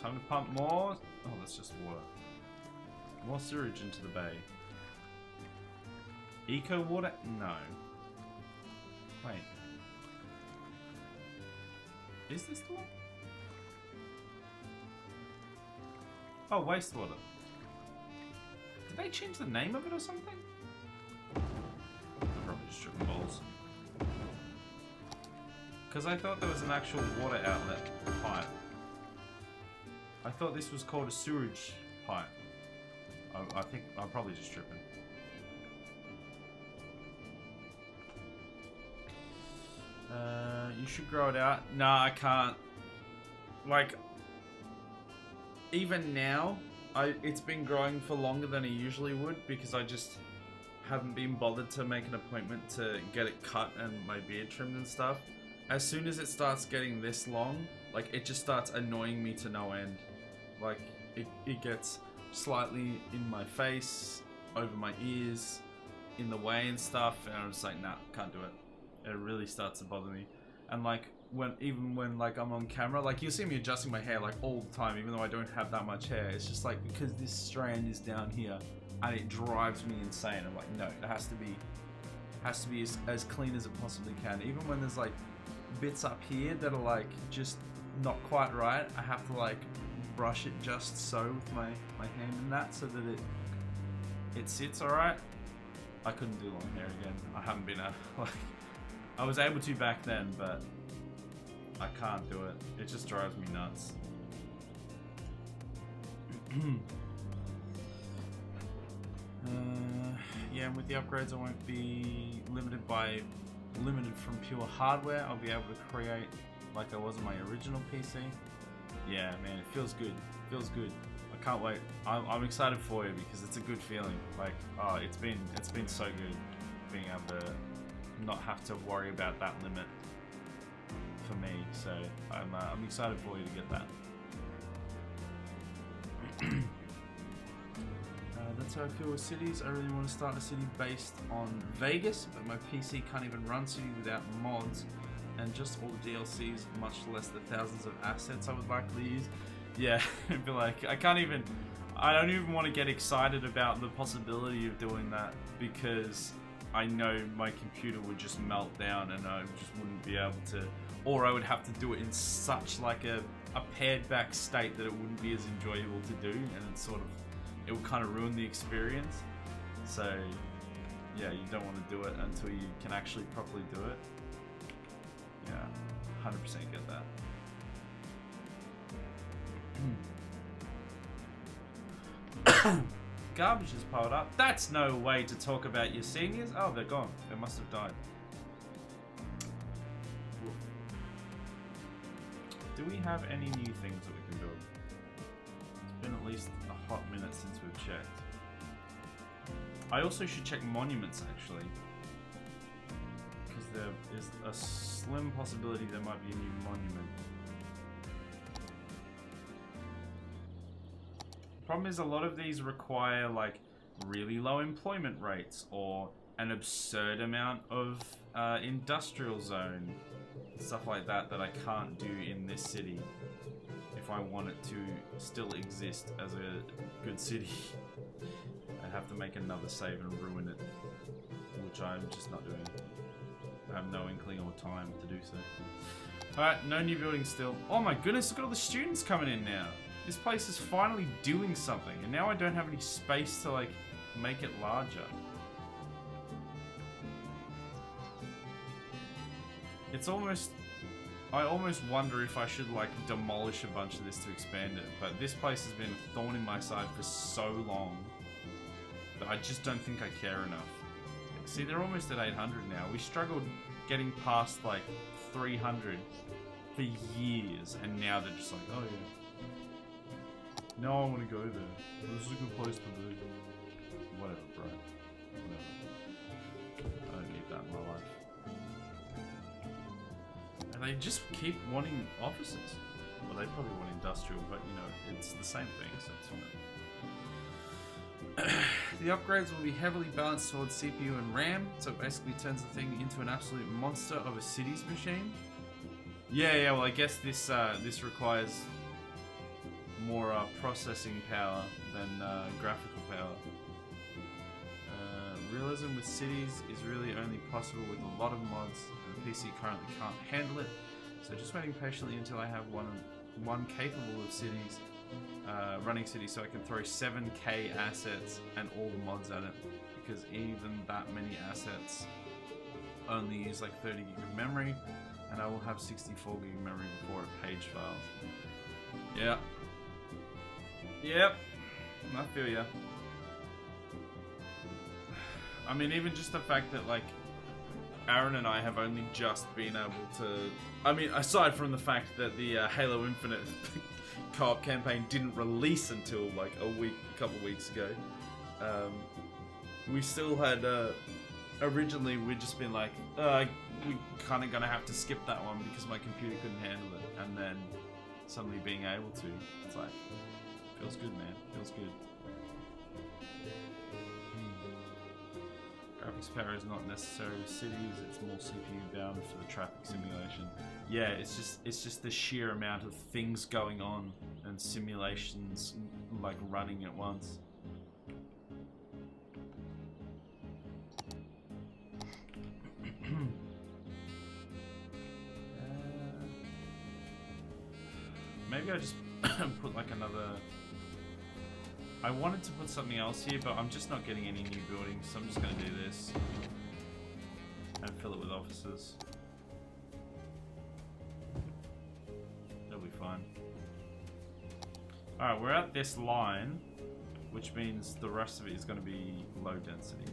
Time to pump more. Oh, that's just water. More sewage into the bay. Eco water? No. Wait. Is this the one? Oh, wastewater. Did they change the name of it or something? I'm probably just tripping balls. Because I thought there was an actual water outlet pipe. I thought this was called a sewage pipe. I think I'm probably just tripping. You should grow it out. Nah, I can't. Like, even now, it's been growing for longer than it usually would because I just haven't been bothered to make an appointment to get it cut and my beard trimmed and stuff. As soon as it starts getting this long, like, it just starts annoying me to no end. Like, it gets slightly in my face, over my ears, in the way and stuff, and I'm just like, nah, can't do it. It really starts to bother me. And like, even when like I'm on camera, like you'll see me adjusting my hair like all the time, even though I don't have that much hair. It's just like, because this strand is down here, and it drives me insane. I'm like, no, it has to be as clean as it possibly can. Even when there's like bits up here that are like just not quite right, I have to like brush it just so with my hand and that, so that it sits alright. I couldn't do long hair again. I haven't been like, I was able to back then, but I can't do it. It just drives me nuts. Yeah, and with the upgrades I won't be limited from pure hardware. I'll be able to create like I was on my original PC. Yeah, man, it feels good. It feels good. I can't wait. I'm excited for you because it's a good feeling. Like, oh, it's been so good being able to not have to worry about that limit for me. So I'm excited for you to get that. Tokyo or cities. I really want to start a city based on Vegas, but my PC can't even run City without mods and just all the DLCs, much less the thousands of assets I would likely use. Yeah, it'd be like, I don't even want to get excited about the possibility of doing that because I know my computer would just melt down and I just wouldn't be able to, or I would have to do it in such like a pared back state that it wouldn't be as enjoyable to do, and it's sort of, it will kind of ruin the experience. So yeah, you don't want to do it until you can actually properly do it. Yeah, 100% get that. Garbage has piled up. That's no way to talk about your seniors. Oh, they're gone. They must have died. Do we have any new things that we can build? It's been at least a hot minute since we've checked. I also should check monuments actually, because there is a slim possibility there might be a new monument. The problem is a lot of these require like really low employment rates or an absurd amount of industrial zone, stuff like that that I can't do in this city if I want it to still exist as a good city. I'd have to make another save and ruin it, which I'm just not doing. I have no inkling or time to do so. Alright, no new buildings still. Oh my goodness, look at all the students coming in now. This place is finally doing something, and now I don't have any space to like make it larger. It's almost, I almost wonder if I should like demolish a bunch of this to expand it, but this place has been a thorn in my side for so long that I just don't think I care enough. See, they're almost at 800 now. We struggled getting past like 300 for years, and now they're just like, oh yeah. Now I want to go there. This is a good place to be. Whatever, bro. Whatever. I don't need that in my life. And they just keep wanting offices. Well, they probably want industrial, but you know, it's the same thing, so it's fine. The upgrades will be heavily balanced towards CPU and RAM, so it basically turns the thing into an absolute monster of a cities machine. Yeah, well I guess this this requires more processing power than graphical power. Realism with cities is really only possible with a lot of mods, and the PC currently can't handle it, so just waiting patiently until I have one capable of cities, running cities, so I can throw 7K assets and all the mods at it, because even that many assets only use like 30 gig of memory, and I will have 64 gig of memory before it page files. Yeah. Yep, I feel ya. I mean, even just the fact that, like, Aaron and I have only just been able to... I mean, aside from the fact that the Halo Infinite co-op campaign didn't release until, like, a couple weeks ago, we still had... originally, we'd just been like, we're kind of going to have to skip that one because my computer couldn't handle it. And then suddenly being able to, it's like... Feels good, man. Feels good. Graphics power is not necessary with cities. It's more CPU bound for the traffic simulation. Yeah, it's just the sheer amount of things going on and simulations like running at once. Maybe I just put like another... I wanted to put something else here, but I'm just not getting any new buildings, so I'm just going to do this and fill it with offices. It'll be fine. Alright, we're at this line, which means the rest of it is going to be low density.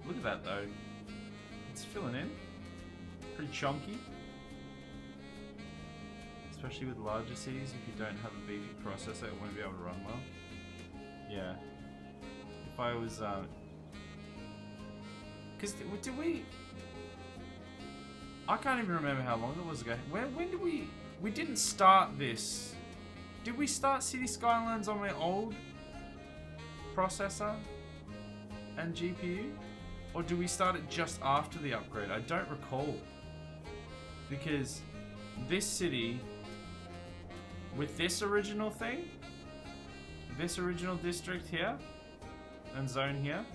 Look at that though. It's filling in. Pretty chunky. Especially with larger cities, if you don't have a beefy processor, it won't be able to run well. Yeah. If I was, because did we? I can't even remember how long it was ago. When did we? We didn't start this Did we start City Skylines on my old processor and GPU? Or do we start it just after the upgrade? I don't recall. Because this city, with this original thing, this original district here, and zone here,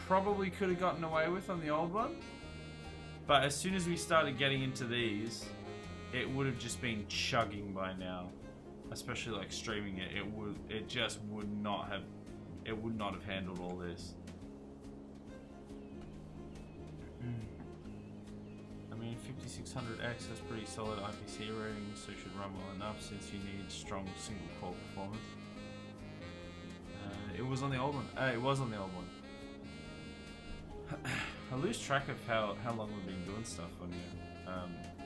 probably could have gotten away with on the old one. But as soon as we started getting into these, it would have just been chugging by now. Especially like streaming it, it just would not have handled all this. I mean, 5600X has pretty solid IPC ratings, so it should run well enough since you need strong single core performance. It was on the old one. It was on the old one. I lose track of how long we've been doing stuff on here.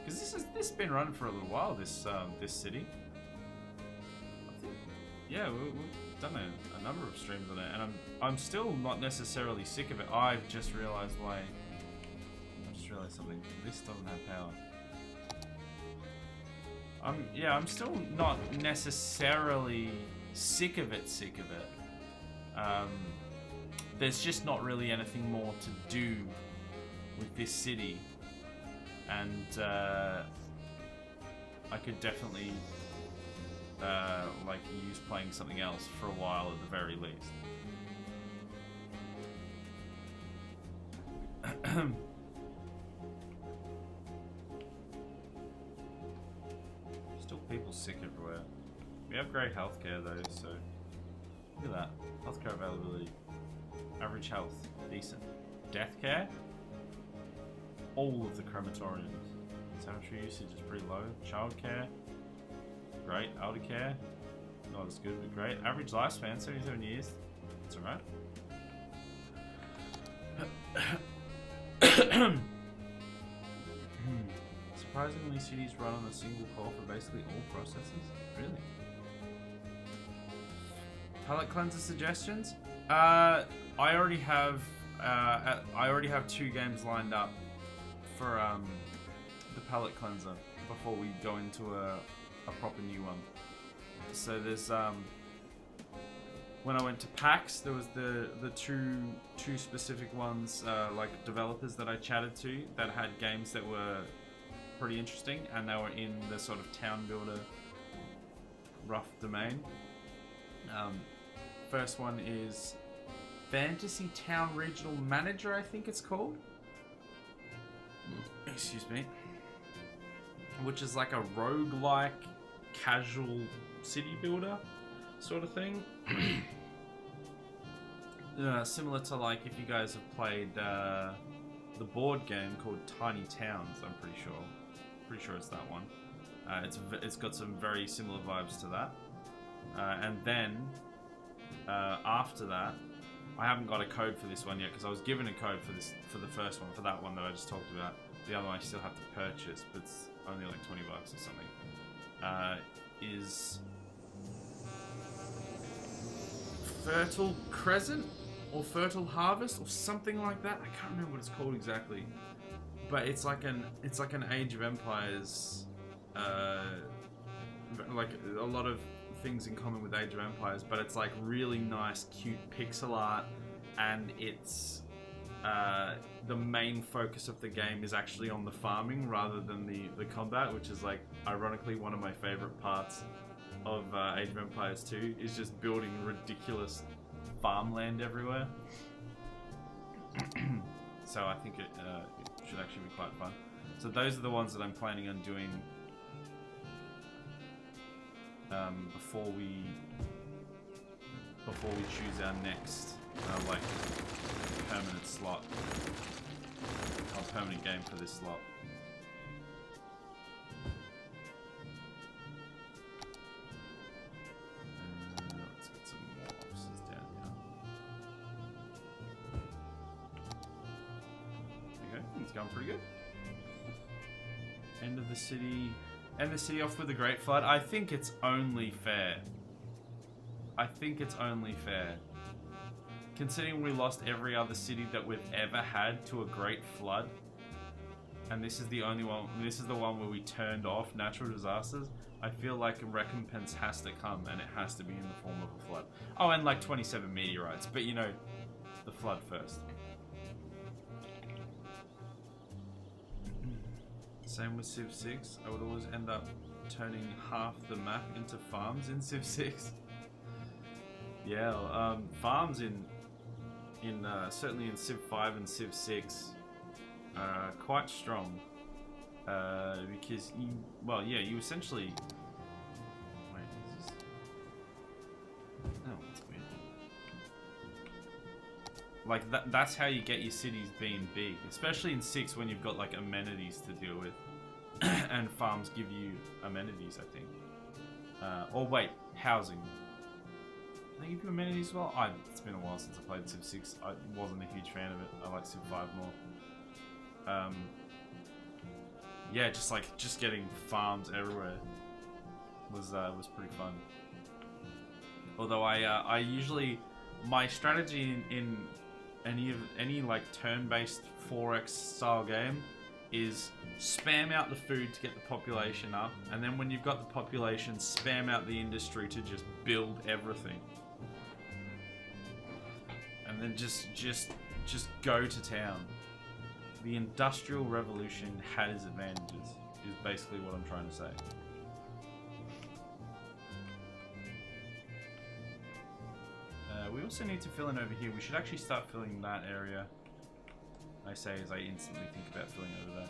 Because this has been running for a little while. This city. I think, yeah, we've done a number of streams on it, and I'm still not necessarily sick of it. I've just realised why. I just realised something. This doesn't have power. I'm still not necessarily sick of it. There's just not really anything more to do with this city, and I could definitely like use playing something else for a while at the very least. Still people sick everywhere. We have great healthcare though, so look at that. Healthcare availability. Average health, decent. Death care? All of the crematoriums. Sanitary usage is pretty low. Childcare? Great. Elder care? Not as good, but great. Average lifespan, 77 years. That's alright. Surprisingly, cities run on a single core for basically all processors. Really? Palette cleanser suggestions? I already have 2 games lined up for the palette cleanser before we go into a proper new one. So there's when I went to PAX, there was the two specific ones, like developers that I chatted to that had games that were pretty interesting, and they were in the sort of town builder rough domain. First one is Fantasy Town Regional Manager, I think it's called. Excuse me. Which is like a roguelike casual city builder sort of thing. Similar to like if you guys have played the board game called Tiny Towns, I'm pretty sure. Pretty sure it's that one. It's got some very similar vibes to that. And then after that, I haven't got a code for this one yet because I was given a code for the first one, for that one that I just talked about. The other one I still have to purchase, but it's only like $20 or something. Is Fertile Crescent or Fertile Harvest or something like that. I can't remember what it's called exactly, but it's like an Age of Empires, like a lot of things in common with Age of Empires, but it's like really nice, cute pixel art, and it's the main focus of the game is actually on the farming rather than the combat, which is like ironically one of my favorite parts of Age of Empires 2 is just building ridiculous farmland everywhere. So I think it should actually be quite fun. So those are the ones that I'm planning on doing before we choose our next like permanent slot or permanent game for this slot. Let's get some more offices down here. There you go. It's going pretty good. End of the city. End the city off with a great flood. I think it's only fair. Considering we lost every other city that we've ever had to a great flood, and this is the only one. This is the one where we turned off natural disasters. I feel like a recompense has to come, and it has to be in the form of a flood. Oh, and like 27 meteorites, but you know, the flood first. Same with Civ 6. I would always end up turning half the map into farms in Civ 6. Yeah, farms in certainly in Civ 5 and Civ 6 are quite strong. Because you essentially. Wait, is this? No, that's weird. Like that's how you get your cities being big, especially in 6 when you've got like amenities to deal with, and farms give you amenities, I think. Or wait, housing. Do they give you amenities as well? It's been a while since I played Civ 6. I wasn't a huge fan of it. I like Civ 5 more. Yeah, just getting farms everywhere was pretty fun. Although I usually, my strategy in any like turn-based 4x style game is spam out the food to get the population up, and then when you've got the population, spam out the industry to just build everything, and then just go to town. The Industrial Revolution had its advantages, is basically what I'm trying to say. We also need to fill in over here. We should actually start filling that area. I say as I instantly think about filling over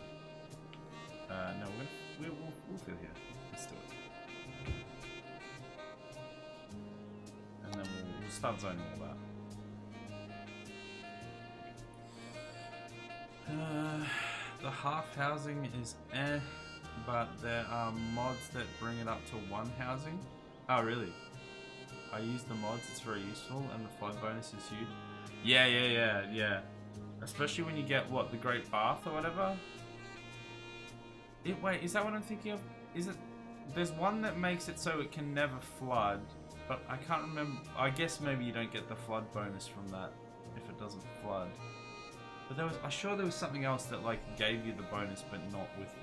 there. No, we'll fill here. Let's do it. And then we'll start zoning all that. The half housing is but there are mods that bring it up to 1 housing. Oh, really? I use the mods, it's very useful, and the flood bonus is huge. Yeah. Especially when you get, what, the Great Bath or whatever? Wait, is that what I'm thinking of? Is it... There's one that makes it so it can never flood, but I can't remember... I guess maybe you don't get the flood bonus from that if it doesn't flood. But I'm sure there was something else that, like, gave you the bonus, but not with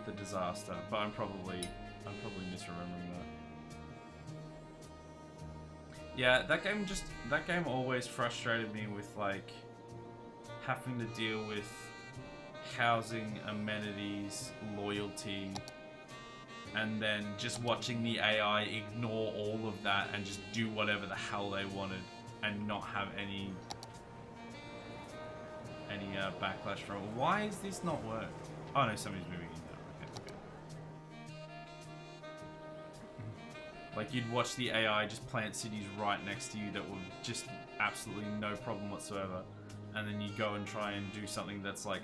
the disaster. But I'm probably misremembering that. Yeah, that game always frustrated me with, like, having to deal with housing, amenities, loyalty, and then just watching the AI ignore all of that and just do whatever the hell they wanted and not have any backlash from it. Why is this not work? Oh no, somebody's moving in now. Okay. Like, you'd watch the AI just plant cities right next to you that were just absolutely no problem whatsoever, and then you go and try and do something that's like,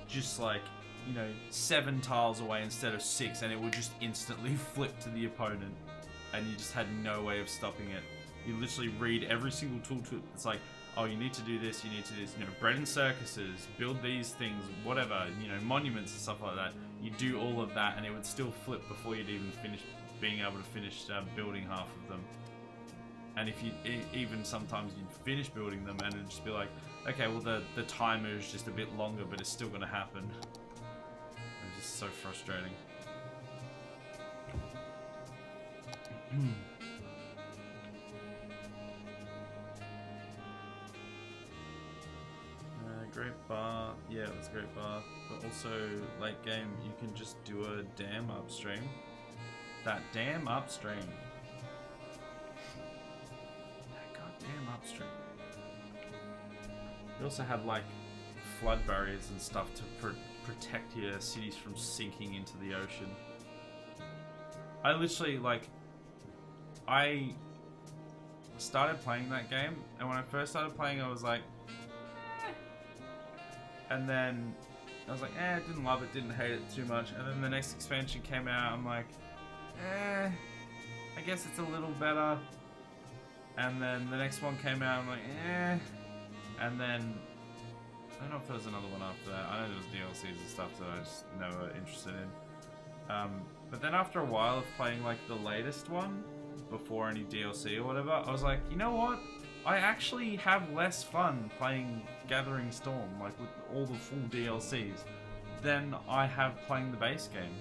just like, you know, 7 tiles away instead of 6, and it would just instantly flip to the opponent, and you just had no way of stopping it. You literally read every single tooltip. It's like, oh, you need to do this, you know, bread and circuses, build these things, whatever, you know, monuments and stuff like that. You do all of that, and it would still flip before you'd even finish being able to finish building half of them. And if you even sometimes you'd finish building them, and it'd just be like, okay, well the timer is just a bit longer, but it's still going to happen. It's just so frustrating. Great bar, yeah, it was great bar, but also late game you can just do a dam upstream. That damn upstream. That goddamn upstream. You also have like flood barriers and stuff to protect your cities from sinking into the ocean. I literally, like, I started playing that game, and when I first started playing I was like, and then I was like, didn't love it, didn't hate it too much. And then the next expansion came out, I'm like, I guess it's a little better. And then the next one came out, I'm like, And then, I don't know if there was another one after that. I know there was DLCs and stuff that I just never interested in. But then after a while of playing like the latest one, before any DLC or whatever, I was like, you know what? I actually have less fun playing Gathering Storm, like with all the full DLCs, than I have playing the base game.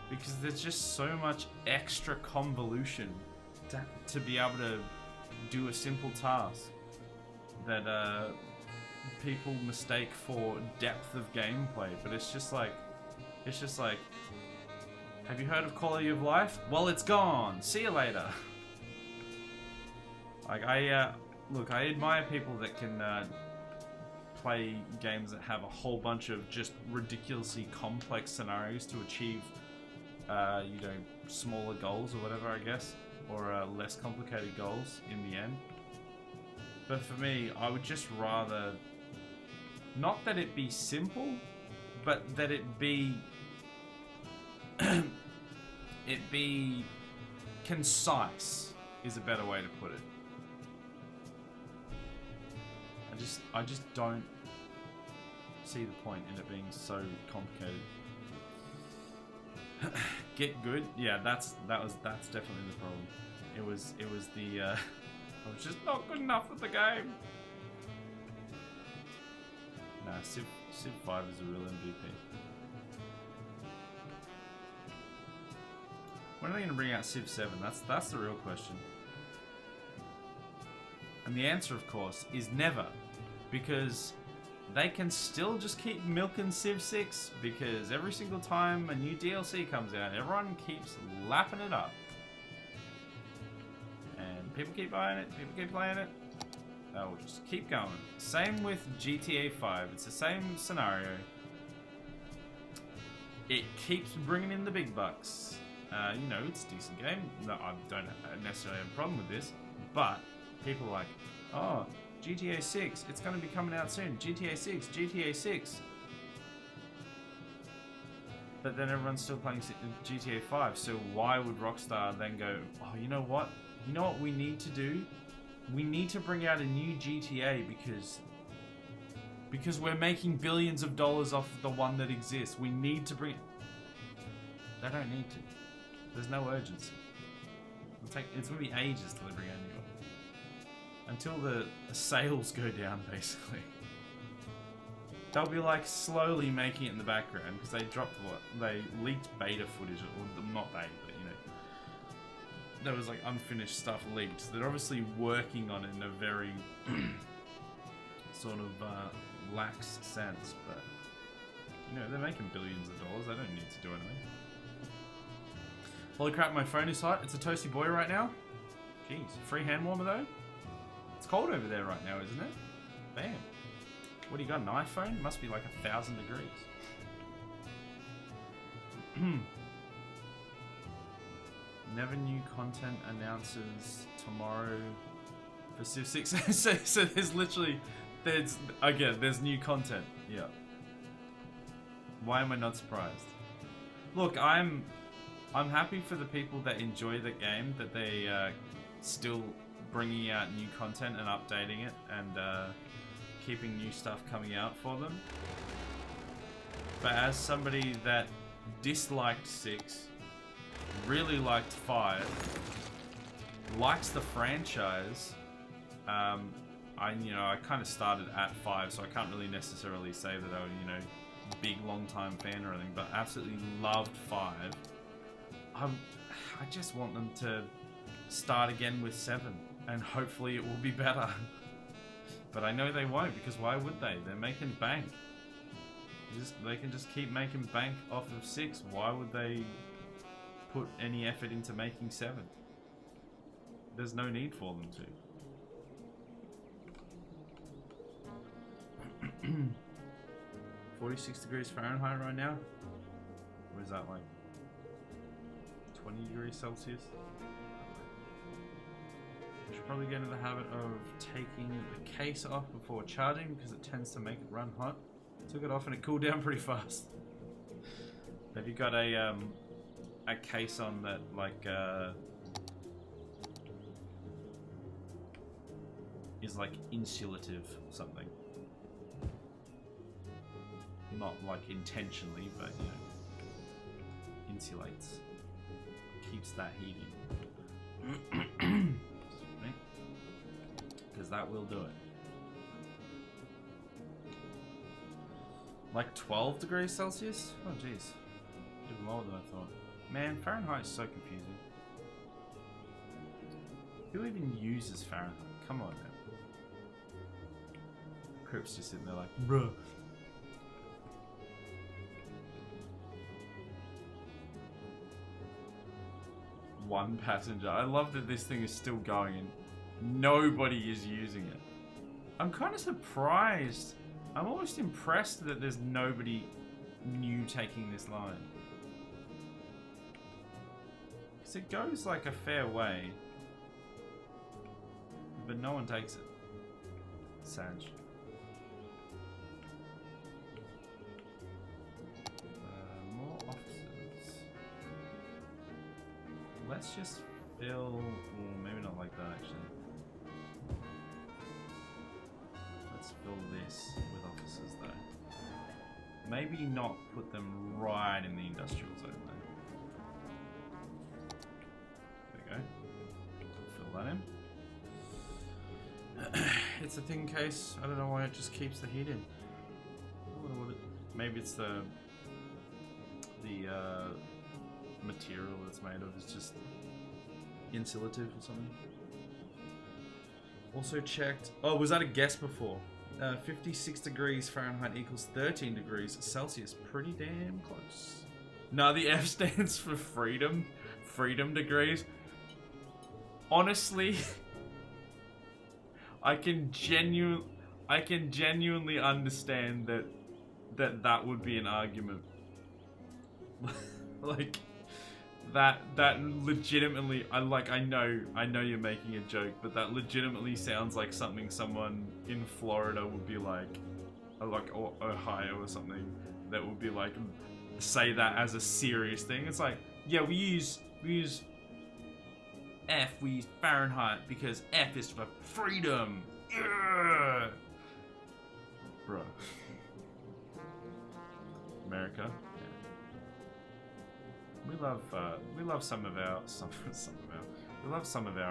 because there's just so much extra convolution to be able to do a simple task that people mistake for depth of gameplay. But it's just like, have you heard of quality of life? Well, it's gone. See you later. Like, look, I admire people that can play games that have a whole bunch of just ridiculously complex scenarios to achieve, you know, smaller goals or whatever, I guess, or less complicated goals in the end. But for me, I would just rather, not that it be simple, but that it be, it be concise is a better way to put it. I just don't see the point in it being so complicated. Get good? Yeah, that's definitely the problem. It was the I was just not good enough with the game. Nah, Civ 5 is a real MVP. When are they gonna bring out Civ 7? That's the real question. And the answer, of course, is never. Because they can still just keep milking Civ 6, because every single time a new DLC comes out, everyone keeps lapping it up. And people keep buying it, people keep playing it. They'll just keep going. Same with GTA 5, it's the same scenario. It keeps bringing in the big bucks. You know, it's a decent game. No, I don't necessarily have a problem with this, but people are like, oh, GTA 6, it's going to be coming out soon. GTA 6, GTA 6. But then everyone's still playing GTA 5, so why would Rockstar then go, oh, you know what? You know what we need to do? We need to bring out a new GTA because we're making billions of dollars off the one that exists. We need to bring... They don't need to. There's no urgency. It's going to be ages till they bring out a new one. Until the sales go down, basically. They'll be like slowly making it in the background because they dropped they leaked beta footage, or not beta, but you know, there was like unfinished stuff leaked. So they're obviously working on it in a very sort of lax sense, but you know, they're making billions of dollars. They don't need to do anything. Holy crap, my phone is hot. It's a toasty boy right now. Jeez, free hand warmer though. It's cold over there right now, isn't it? Bam. What do you got, an iPhone? It must be like 1,000 degrees. Never new content announces tomorrow for Civ 6. so there's literally, there's new content. Yeah. Why am I not surprised? Look, I'm happy for the people that enjoy the game, that they still bringing out new content and updating it and keeping new stuff coming out for them. But as somebody that disliked 6, really liked 5, likes the franchise, I kind of started at 5, so I can't really necessarily say that I was, you know, big long time fan or anything, but absolutely loved 5. I just want them to start again with 7. And hopefully it will be better. But I know they won't, because why would they? They're making bank. They can just keep making bank off of 6. Why would they put any effort into making 7? There's no need for them to. 46 degrees Fahrenheit right now? Or is that like 20 degrees Celsius? I should probably get into the habit of taking the case off before charging because it tends to make it run hot. Took it off and it cooled down pretty fast. Have you got a case on that like is like insulative or something? Not like intentionally, but you know, insulates, keeps that heat in. Because that will do it. Like 12 degrees Celsius? Oh jeez. Even lower than I thought. Man, Fahrenheit is so confusing. Who even uses Fahrenheit? Come on, man. Crip's just sitting there like, bruh. One passenger. I love that this thing is still going and nobody is using it. I'm kind of surprised. I'm almost impressed that there's nobody new taking this line. Because it goes like a fair way. But no one takes it. Sad. More officers. Let's just fill... maybe not like that actually. Let's fill this with officers though. Maybe not put them right in the industrial zone though. There we go. Fill that in. It's a thin case. I don't know why it just keeps the heat in. Maybe it's the material it's made of is just insulative or something. Also checked. Oh, was that a guess before? 56 degrees Fahrenheit equals 13 degrees Celsius. Pretty damn close. No, the F stands for freedom. Freedom degrees. Honestly, I can genuinely understand that would be an argument. Like that legitimately, I know you're making a joke, but that legitimately sounds like something someone in Florida would be like or Ohio or something, that would be like, say that as a serious thing. It's like, yeah, we use F, we use Fahrenheit because F is for freedom. Ugh. Bro. America. We love some of our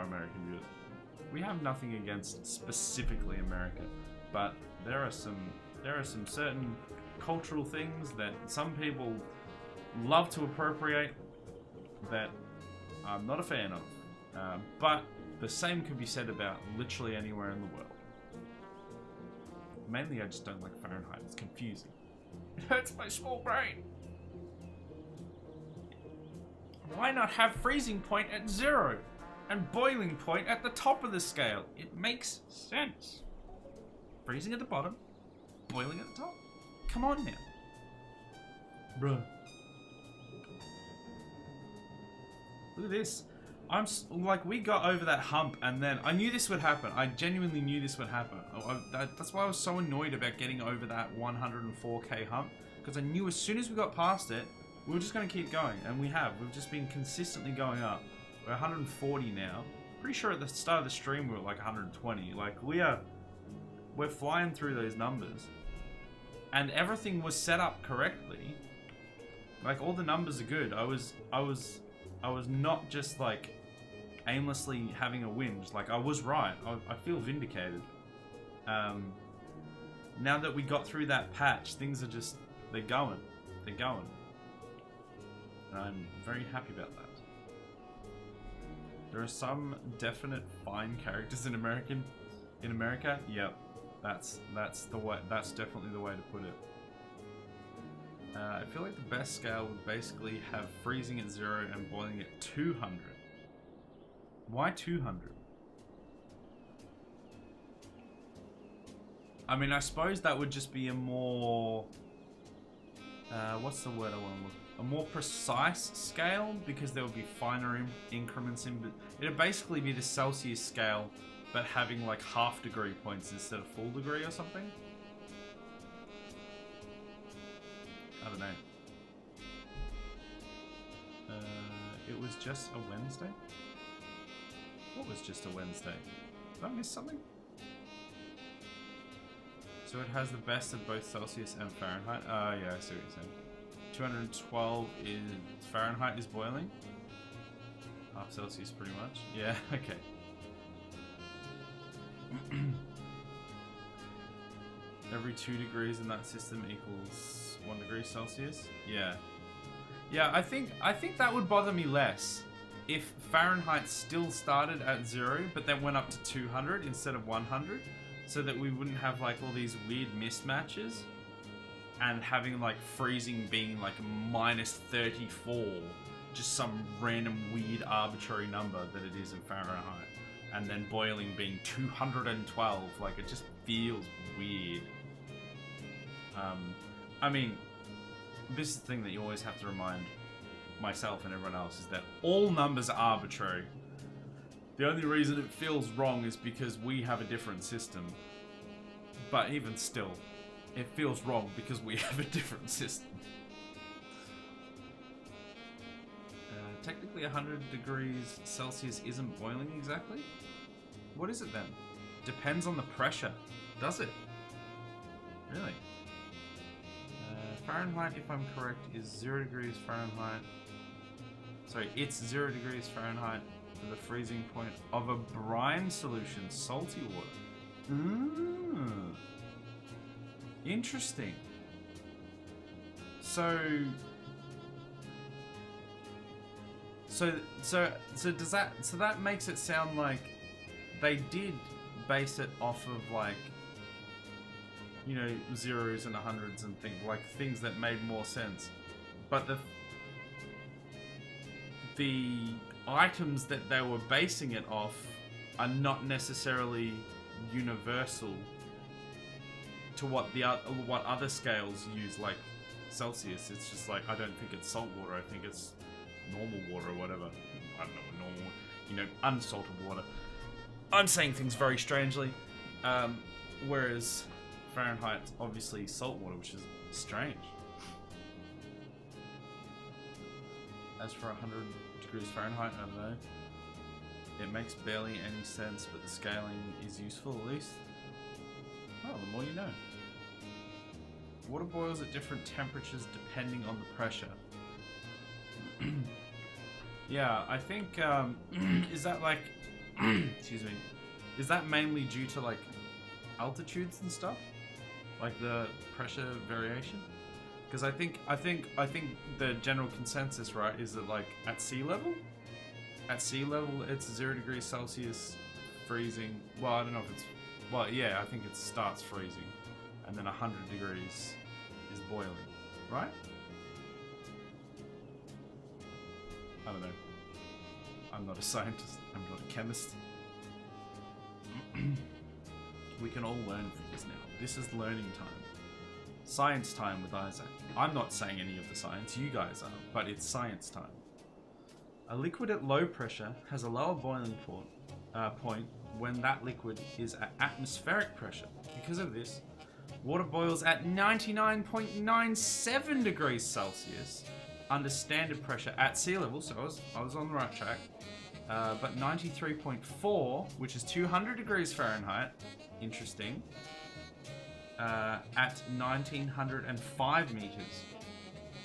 American viewers. We have nothing against specifically America, but there are some certain cultural things that some people love to appropriate that I'm not a fan of. But the same could be said about literally anywhere in the world. Mainly, I just don't like Fahrenheit. It's confusing. It hurts my small brain. Why not have freezing point at 0 and boiling point at the top of the scale? It makes sense. Freezing at the bottom, boiling at the top. Come on now. Bruh. Look at this. We got over that hump, and then I knew this would happen. I genuinely knew this would happen. That's why I was so annoyed about getting over that 104k hump, because I knew as soon as we got past it, we were just going to keep going, and we have. We've just been consistently going up. We're 140 now. Pretty sure at the start of the stream we were like 120. Like, we're flying through those numbers, and everything was set up correctly. Like, all the numbers are good. I was not just like aimlessly having a whinge. Like, I was right. I feel vindicated. Now that we got through that patch, things are just, they're going. And I'm very happy about that. There are some definite fine characters in America. Yep, that's the way. That's definitely the way to put it. I feel like the best scale would basically have freezing at 0 and boiling at 200. Why 200? I mean, I suppose that would just be a more... what's the word I want to look? A more precise scale, because there would be finer increments in... It'd basically be the Celsius scale, but having like half degree points instead of full degree or something. I don't know. It was just a Wednesday? What was just a Wednesday? Did I miss something? So it has the best of both Celsius and Fahrenheit. Yeah, I see what you're saying. 212 is Fahrenheit is boiling. Half Celsius pretty much. Yeah, okay. Every 2 degrees in that system equals 1 degree Celsius. Yeah. Yeah, I think that would bother me less if Fahrenheit still started at 0, but then went up to 200 instead of 100, so that we wouldn't have like all these weird mismatches, and having like freezing being like -34, just some random weird arbitrary number that it is in Fahrenheit, and then boiling being 212. Like, it just feels weird. I mean, this is the thing that you always have to remind myself and everyone else, is that all numbers are arbitrary. The only reason it feels wrong is because we have a different system. But even still, it feels wrong because we have a different system. Technically 100 degrees Celsius isn't boiling exactly? What is it then? Depends on the pressure. Does it? Really? Fahrenheit, if I'm correct, is 0 degrees Fahrenheit. Sorry, it's 0 degrees Fahrenheit for the freezing point of a brine solution, salty water. Interesting. So does that, so that makes it sound like they did base it off of, like, you know, zeros and hundreds and things, like things that made more sense. But the items that they were basing it off are not necessarily universal to what other scales use, like Celsius. It's just like, I don't think it's salt water, I think it's normal water or whatever. I don't know what normal, you know, unsalted water. I'm saying things very strangely. Whereas Fahrenheit's obviously salt water, which is strange. As for 100 degrees Fahrenheit, I don't know. It makes barely any sense, but the scaling is useful at least. Oh, the more you know. Water boils at different temperatures depending on the pressure. Yeah, I think, is that like, excuse me, is that mainly due to like altitudes and stuff? Like the pressure variation? Because I think the general consensus, right, is that like at sea level it's 0 degrees Celsius freezing. Well, I don't know if it's, well, yeah, I think it starts freezing, and then 100 degrees is boiling, right? I don't know. I'm not a scientist. I'm not a chemist. We can all learn things now. This is learning time. Science time with Isaac. I'm not saying any of the science, you guys are, but it's science time. A liquid at low pressure has a lower boiling point when that liquid is at atmospheric pressure. Because of this, water boils at 99.97 degrees Celsius under standard pressure at sea level, so I was on the right track. But 93.4, which is 200 degrees Fahrenheit, interesting, at 1905 meters,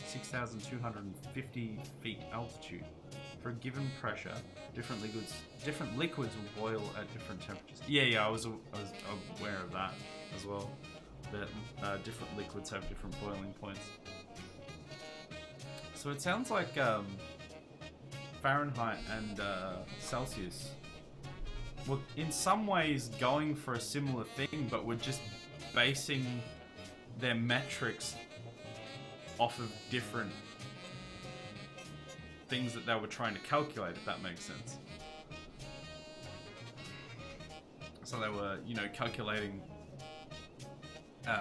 6,250 feet altitude. For a given pressure, different liquids will boil at different temperatures. Yeah, I was aware of that as well. That different liquids have different boiling points. So it sounds like Fahrenheit and Celsius were in some ways going for a similar thing, but were just basing their metrics off of different things that they were trying to calculate, if that makes sense. So they were, you know, calculating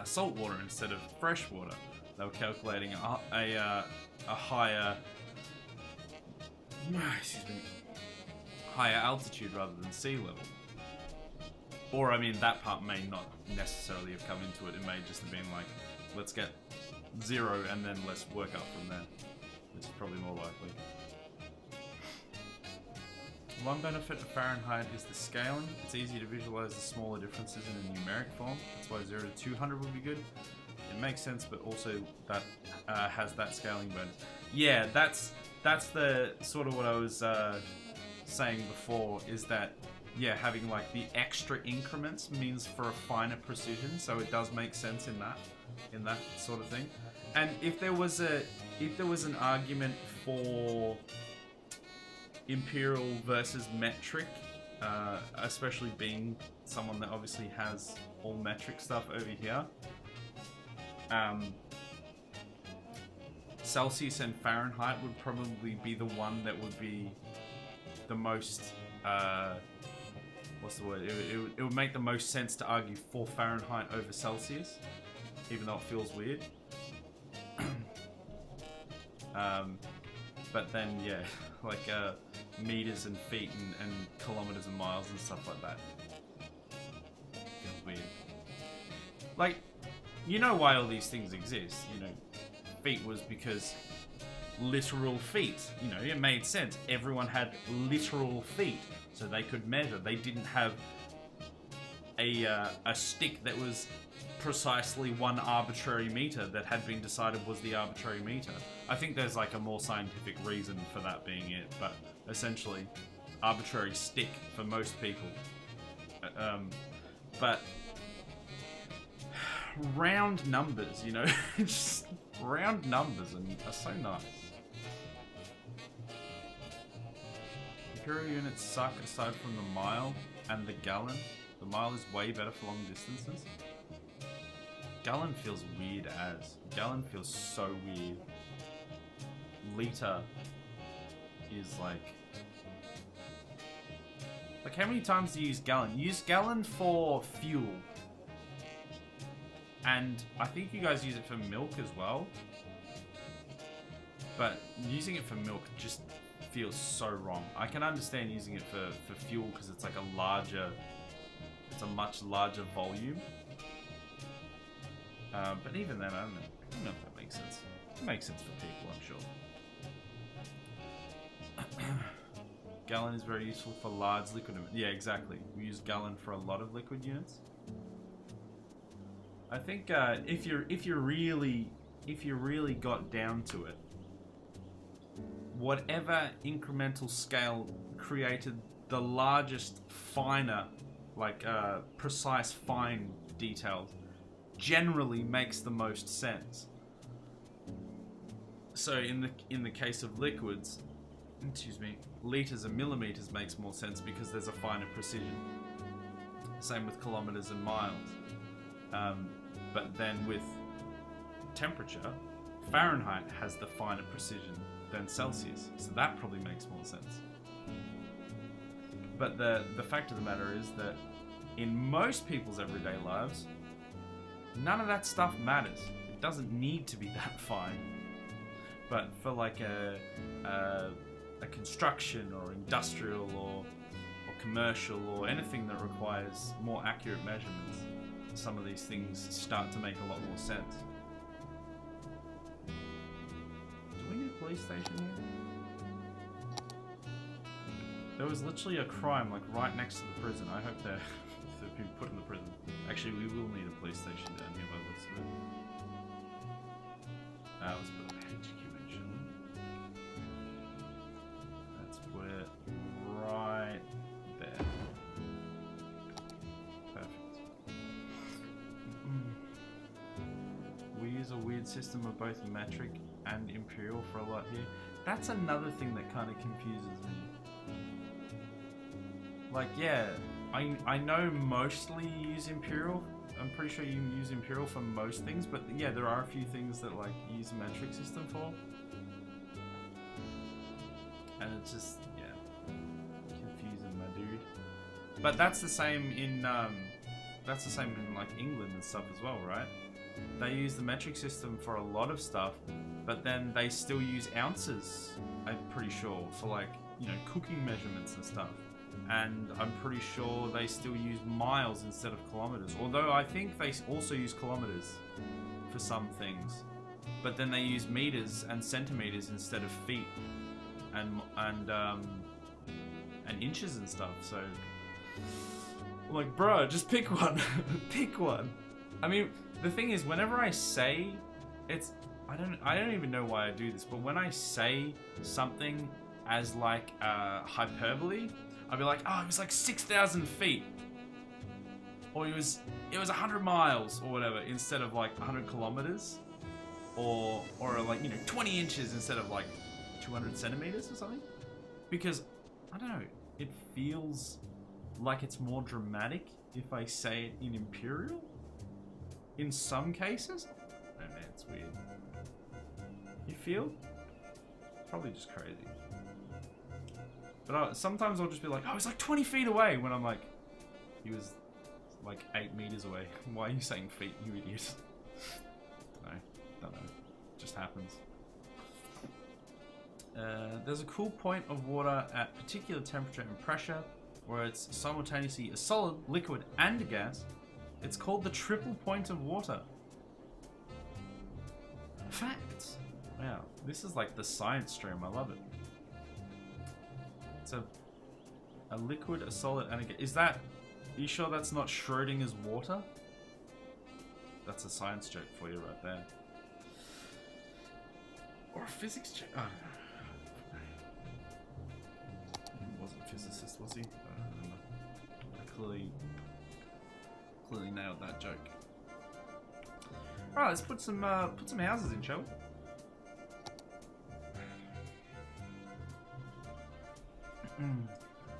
salt water instead of fresh water. They were calculating a higher, higher altitude rather than sea level. Or, I mean, that part may not necessarily have come into it. It may just have been like, let's get 0 and then let's work up from there, which is probably more likely. One benefit of Fahrenheit is the scaling. It's easy to visualize the smaller differences in a numeric form. That's why 0 to 200 would be good. It makes sense, but also that has that scaling bonus. Yeah, that's the sort of what I was saying before, is that yeah, having like the extra increments means for a finer precision, so it does make sense in that sort of thing. And if there was an argument for imperial versus metric, especially being someone that obviously has all metric stuff over here, Celsius and Fahrenheit would probably be the one that would be the most what's the word? It would make the most sense to argue for Fahrenheit over Celsius, even though it feels weird. But then, yeah, like meters and feet and kilometers and miles and stuff like that. Feels weird. Like, you know why all these things exist. You know, feet was because literal feet. You know, it made sense. Everyone had literal feet, so they could measure. They didn't have a stick that was precisely one arbitrary meter that had been decided was the arbitrary meter. I think there's like a more scientific reason for that being it, but essentially arbitrary stick for most people. But round numbers, you know, just round numbers are so nice. Imperial units suck aside from the mile and the gallon. The mile is way better for long distances. Gallon feels weird as. Gallon feels so weird. Liter is like how many times do you use gallon? You use gallon for fuel. And I think you guys use it for milk as well. But using it for milk just feels so wrong. I can understand using it for fuel because it's like it's a much larger volume. But even then, I don't know if that makes sense. It makes sense for people, I'm sure. Gallon is very useful for large liquid. Yeah, exactly. We use gallon for a lot of liquid units. I think if you really got down to it, whatever incremental scale created the largest, finer, like precise, fine details, generally makes the most sense. So in the case of liquids, liters and millimeters makes more sense because there's a finer precision. Same with kilometers and miles. But then with temperature, Fahrenheit has the finer precision than Celsius, so that probably makes more sense. But the fact of the matter is that in most people's everyday lives, none of that stuff matters. It doesn't need to be that fine. But for like a construction or industrial or commercial or anything that requires more accurate measurements, some of these things start to make a lot more sense. Do we need a police station here? There was literally a crime like right next to the prison. I hope they've been put in the prison. Actually, we will need a police station down here by the looks of it. Let's put a HQ in, shouldn't we? Let's put it right there. Perfect. We use a weird system of both metric and imperial for a lot here. That's another thing that kind of confuses me. Like, yeah, I know mostly you use imperial. I'm pretty sure you use imperial for most things, but yeah, there are a few things that like you use a metric system for. And it's just, yeah, confusing, my dude. But that's the same in like England and stuff as well, right? They use the metric system for a lot of stuff, but then they still use ounces, I'm pretty sure, for like, you know, cooking measurements and stuff. And I'm pretty sure they still use miles instead of kilometers. Although I think they also use kilometers for some things. But then they use meters and centimeters instead of feet and inches and stuff. So, like, bro, just pick one. Pick one. I mean, the thing is, whenever I say it's, I don't even know why I do this, but when I say something as like hyperbole, I'd be like, oh, it was like 6,000 feet. Or it was 100 miles or whatever instead of like 100 kilometers. Or like, 20 inches instead of like 200 centimeters or something. Because, I don't know, it feels like it's more dramatic if I say it in imperial. In some cases. Oh man, it's weird. You feel? Probably just crazy. But sometimes I'll just be like, oh, it's like 20 feet away, when I'm like, he was like 8 meters away. Why are you saying feet, you idiot? Don't know. Just happens. There's a cool point of water at particular temperature and pressure, where it's simultaneously a solid, liquid, and a gas. It's called the triple point of water. Facts. Wow, this is like the science stream. I love it. It's a liquid, a solid, and a gas. Is that? Are you sure that's not Schrodinger's water? That's a science joke for you right there. Or a physics joke. Oh, he wasn't a physicist, was he? I don't know. I clearly nailed that joke. All right, let's put some houses in, shall we?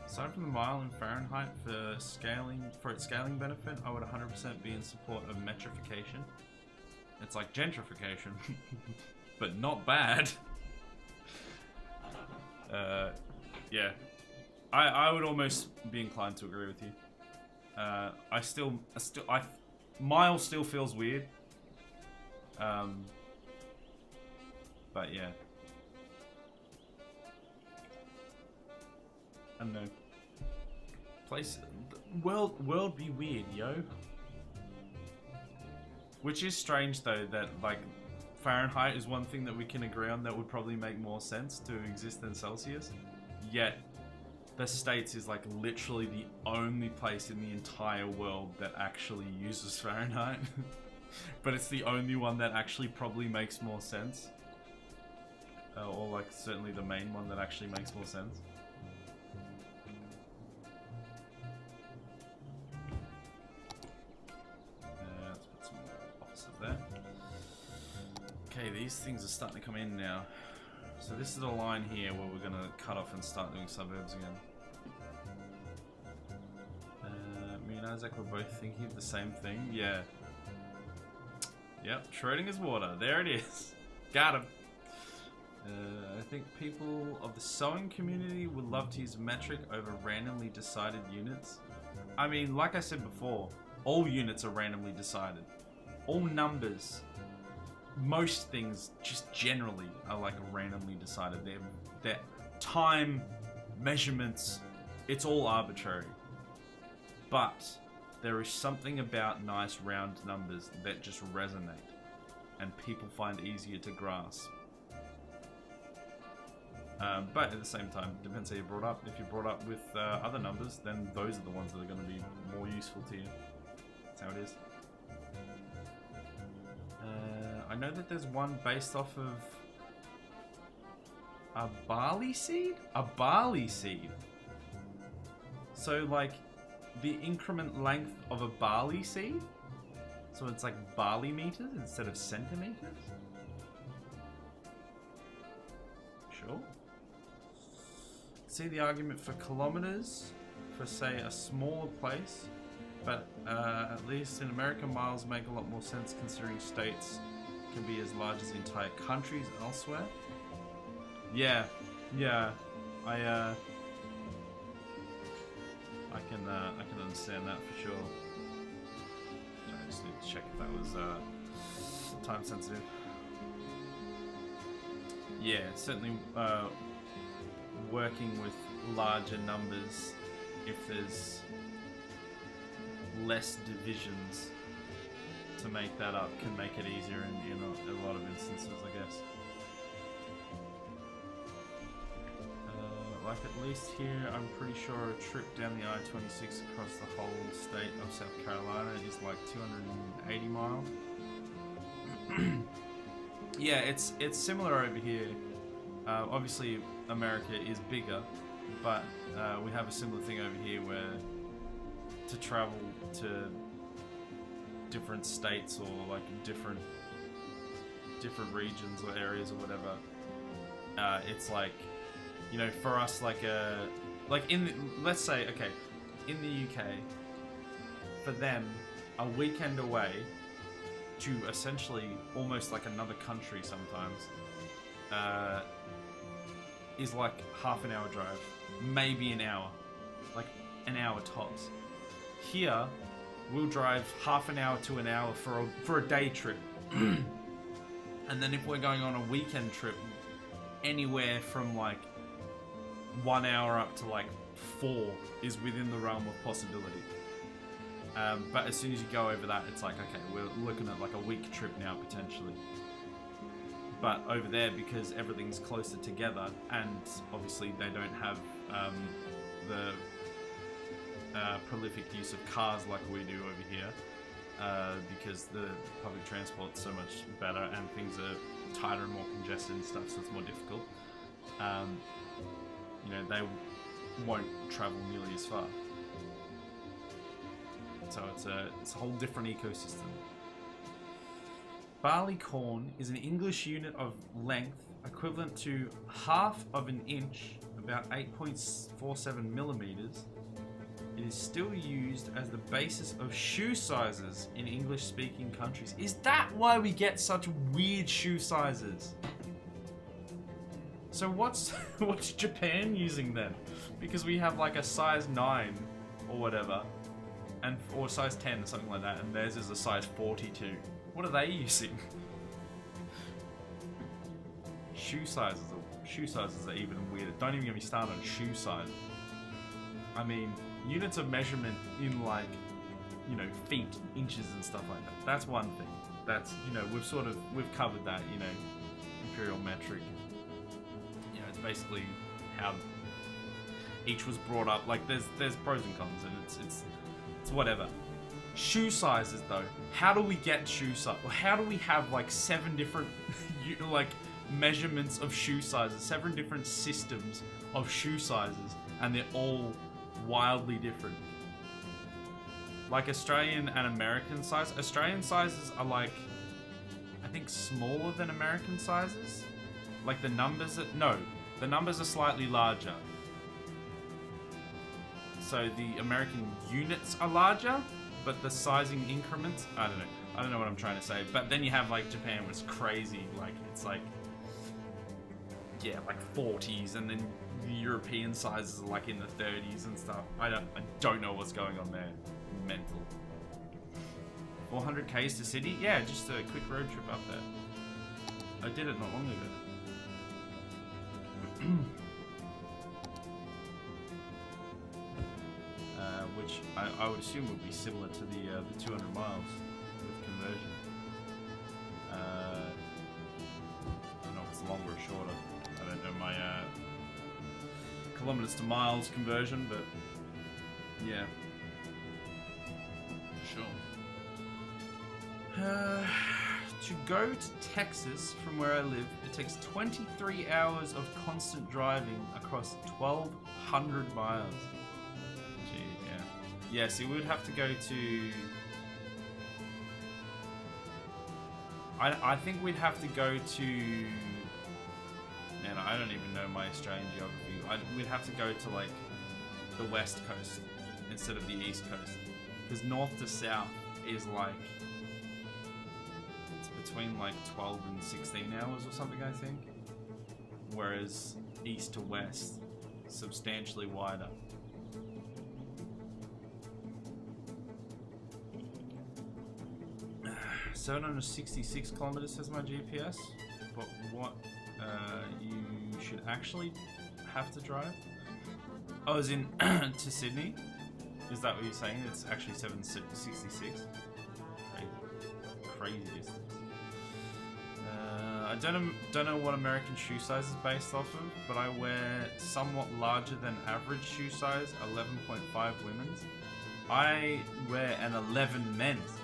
Aside from the mile in Fahrenheit for its scaling benefit, I would 100% be in support of metrification. It's like gentrification, but not bad. Yeah, I would almost be inclined to agree with you. Mile still feels weird. But yeah. I don't know. World be weird, yo. Which is strange though, that like Fahrenheit is one thing that we can agree on that would probably make more sense to exist than Celsius. Yet the States is like literally the only place in the entire world that actually uses Fahrenheit. But it's the only one that actually probably makes more sense. Or like certainly the main one that actually makes more sense. Let's put some offices there. Okay, these things are starting to come in now. So this is the line here where we're going to cut off and start doing suburbs again. Me and Isaac were both thinking of the same thing. Yeah. Yep, Schrodinger's water. There it is. Got him. I think people of the sewing community would love to use metric over randomly decided units. I mean, like I said before, all units are randomly decided. All numbers, most things just generally are like randomly decided. They're time, measurements, it's all arbitrary. But there is something about nice round numbers that just resonate and people find easier to grasp. But at the same time, it depends how you're brought up. If you're brought up with other numbers, then those are the ones that are going to be more useful to you. That's how it is. I know that there's one based off of a barley seed? A barley seed. So like the increment length of a barley seed? So it's like barley meters instead of centimeters? Sure. See the argument for kilometers for say a smaller place, but at least in America miles make a lot more sense considering states can be as large as entire countries elsewhere. Yeah, I can understand that for sure. I just need to check if that was time sensitive. Yeah, certainly working with larger numbers, if there's less divisions to make that up, can make it easier in a lot of instances, I guess. Like at least here, I'm pretty sure a trip down the I-26 across the whole state of South Carolina is like 280 miles. Yeah, it's similar over here. Obviously, America is bigger, but we have a similar thing over here where to travel to different states or like different regions or areas or whatever, it's like, you know, for us, like let's say, okay, in the UK, for them, a weekend away to essentially almost like another country sometimes is like half an hour drive, maybe an hour, like an hour tops. Here, we'll drive half an hour to an hour for a day trip. And then if we're going on a weekend trip, anywhere from like 1 hour up to like 4 is within the realm of possibility. But as soon as you go over that, it's like, okay, we're looking at like a week trip now potentially. But over there, because everything's closer together, and obviously they don't have the prolific use of cars like we do over here, because the public transport's so much better and things are tighter and more congested and stuff, so it's more difficult. You know, they won't travel nearly as far. So it's a whole different ecosystem. Barley corn is an English unit of length equivalent to half of an inch, about 8.47 millimeters. It is still used as the basis of shoe sizes in English-speaking countries. Is that why we get such weird shoe sizes? So what's Japan using then? Because we have like a size 9 or whatever, or size 10 or something like that, and theirs is a size 42. What are they using? Shoe sizes are even weirder. Don't even get me started on shoe size. I mean, units of measurement in like, you know, feet, inches and stuff like that. That's one thing. That's, you know, we've covered that, you know, imperial metric. You know, it's basically how each was brought up. Like there's pros and cons, and it's whatever. Shoe sizes though. How do we get shoe size? How do we have like 7 different like measurements of shoe sizes, 7 different systems of shoe sizes, and they're all wildly different? Like Australian and American size. Australian sizes are like, I think, smaller than American sizes. Like the numbers are slightly larger. So the American units are larger, but the sizing increments, I don't know what I'm trying to say. But then you have like Japan, where it's crazy. Like it's like, yeah, like 40s, and then the European sizes are like in the 30s and stuff. I don't know what's going on there. Mental. 400 k's to Sydney? Yeah, just a quick road trip up there. I did it not long ago. Which I would assume would be similar to the 200 miles with conversion. I don't know if it's longer or shorter. I don't know my kilometers to miles conversion, but yeah. Sure. To go to Texas from where I live, it takes 23 hours of constant driving across 1,200 miles. Gee, yeah. Yeah, see, we would have to go to... I think we'd have to go to... Man, I don't even know my Australian geography. We'd have to go to, like, the west coast instead of the east coast. Because north to south is, like... It's between, like, 12 and 16 hours or something, I think. Whereas east to west, substantially wider. — 766 kilometers says my GPS, but what you should actually have to drive? Oh, as in to Sydney? Is that what you're saying? It's actually 766? Crazy distance. I don't know what American shoe size is based off of, but I wear somewhat larger than average shoe size, 11.5 women's. I wear an 11 men's.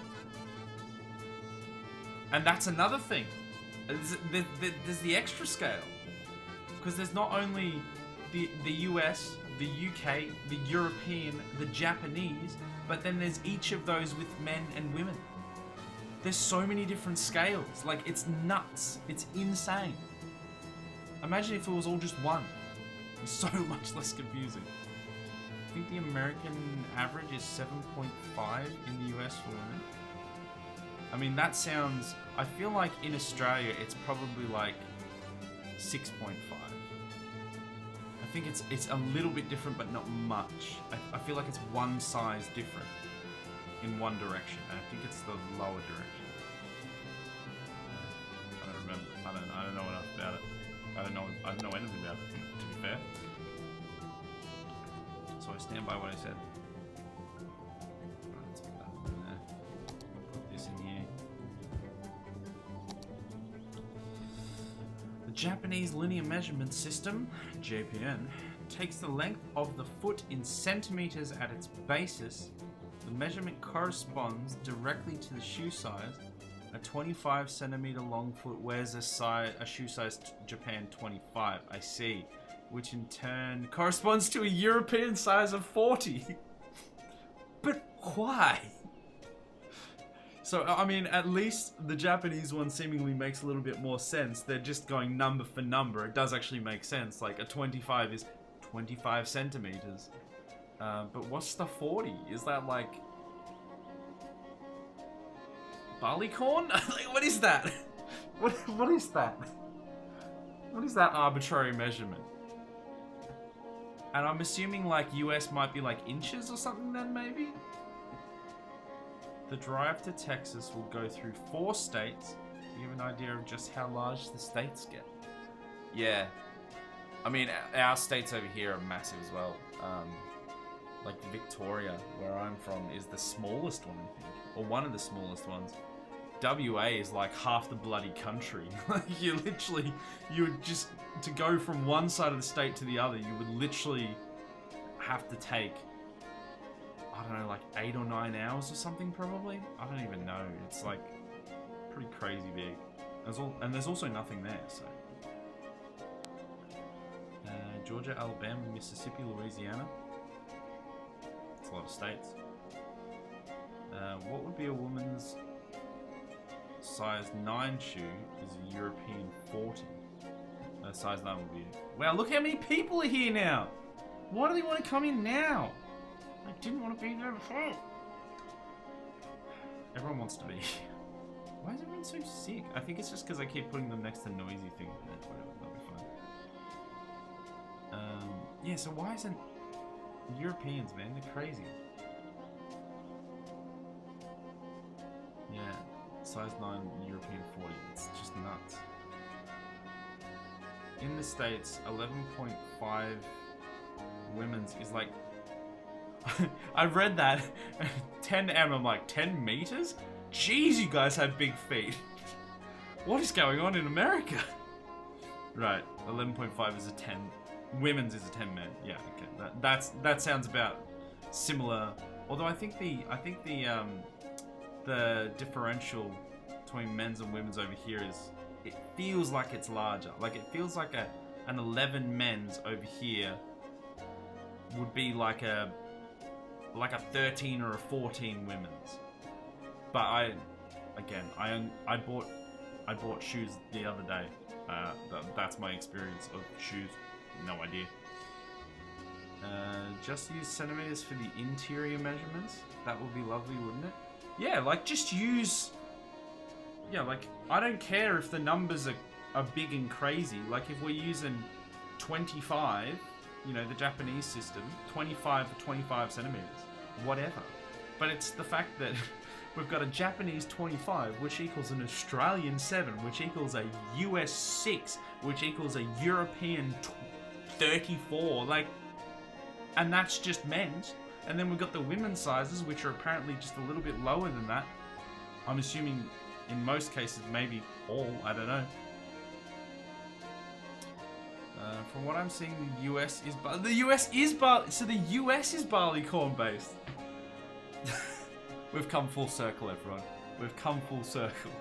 And that's another thing. There's the extra scale. Because there's not only the US, the UK, the European, the Japanese, but then there's each of those with men and women. There's so many different scales. Like, it's nuts. It's insane. Imagine if it was all just one. It's so much less confusing. I think the American average is 7.5 in the US for women. I mean, that sounds... I feel like in Australia, it's probably like 6.5. I think it's a little bit different, but not much. I feel like it's one size different in one direction. And I think it's the lower direction. I don't remember. I don't know enough about it. I don't know anything about it, to be fair. So I stand by what I said. Right, let's put that in there. Put this in here. The Japanese linear measurement system, JPN, takes the length of the foot in centimeters at its basis. The measurement corresponds directly to the shoe size. A 25 centimeter long foot wears a shoe size Japan 25. I see. Which in turn corresponds to a European size of 40. But why? So, I mean, at least the Japanese one seemingly makes a little bit more sense. They're just going number for number. It does actually make sense. Like, a 25 is 25 centimeters. But what's the 40? Is that like... barley corn? Like, what is that? What is that? What is that arbitrary measurement? And I'm assuming like US might be like inches or something then maybe? The drive to Texas will go through 4 states to give an idea of just how large the states get. Yeah. I mean, our states over here are massive as well. Like Victoria, where I'm from, is the smallest one, I think. Or one of the smallest ones. WA is like half the bloody country. Like, you would just, to go from one side of the state to the other, you would literally have to take, I don't know, like 8 or 9 hours or something probably? I don't even know. It's like pretty crazy big. There's also nothing there, so. Georgia, Alabama, Mississippi, Louisiana. It's a lot of states. What would be a woman's size 9 shoe is a European 40? Size 9 would be... Wow, look how many people are here now! Why do they want to come in now? I didn't want to be there before. Everyone wants to be. Why is everyone so sick? I think it's just because I keep putting them next to noisy things. Whatever, that'll be fine. Yeah, so why isn't... Europeans, man, they're crazy. Yeah, size 9, European 40. It's just nuts. In the States, 11.5 women's is like... I've read that. 10M, I'm like, 10 meters? Jeez, you guys have big feet. What is going on in America? Right, 11.5 is a 10. Women's is a 10 men. Yeah, okay. That sounds about similar. Although I think the differential between men's and women's over here is, it feels like it's larger. Like, it feels like an 11 men's over here would be like a 13 or a 14 women's. But I bought shoes the other day. That's my experience of shoes. No idea. Just use centimeters for the interior measurements. That would be lovely, wouldn't it? Yeah, like just use... Yeah, like I don't care if the numbers are big and crazy. Like if we're using 25, you know, the Japanese system, 25 for 25 centimeters. Whatever. But it's the fact that we've got a Japanese 25, which equals an Australian 7, which equals a US 6, which equals a European 34, like, and that's just men's. And then we've got the women's sizes, which are apparently just a little bit lower than that. I'm assuming in most cases, maybe all, I don't know. From what I'm seeing, the US is barley corn based. We've come full circle, everyone. We've come full circle.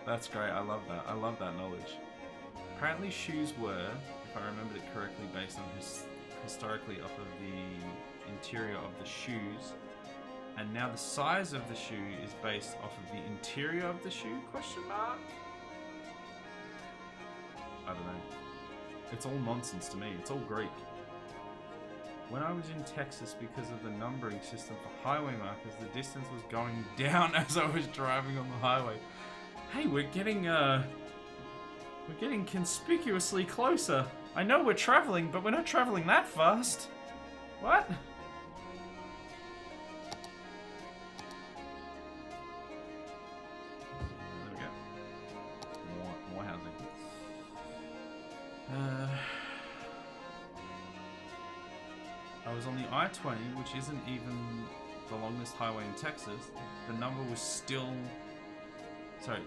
That's great. I love that. I love that knowledge. Apparently shoes were, if I remembered it correctly, based on historically off of the interior of the shoes. And now the size of the shoe is based off of the interior of the shoe, question mark? I don't know. It's all nonsense to me. It's all Greek. When I was in Texas, because of the numbering system for highway markers, the distance was going down as I was driving on the highway. Hey, we're getting conspicuously closer. I know we're traveling, but we're not traveling that fast. What? There we go. More housing. I was on the I-20, which isn't even the longest highway in Texas. The number was still... Sorry,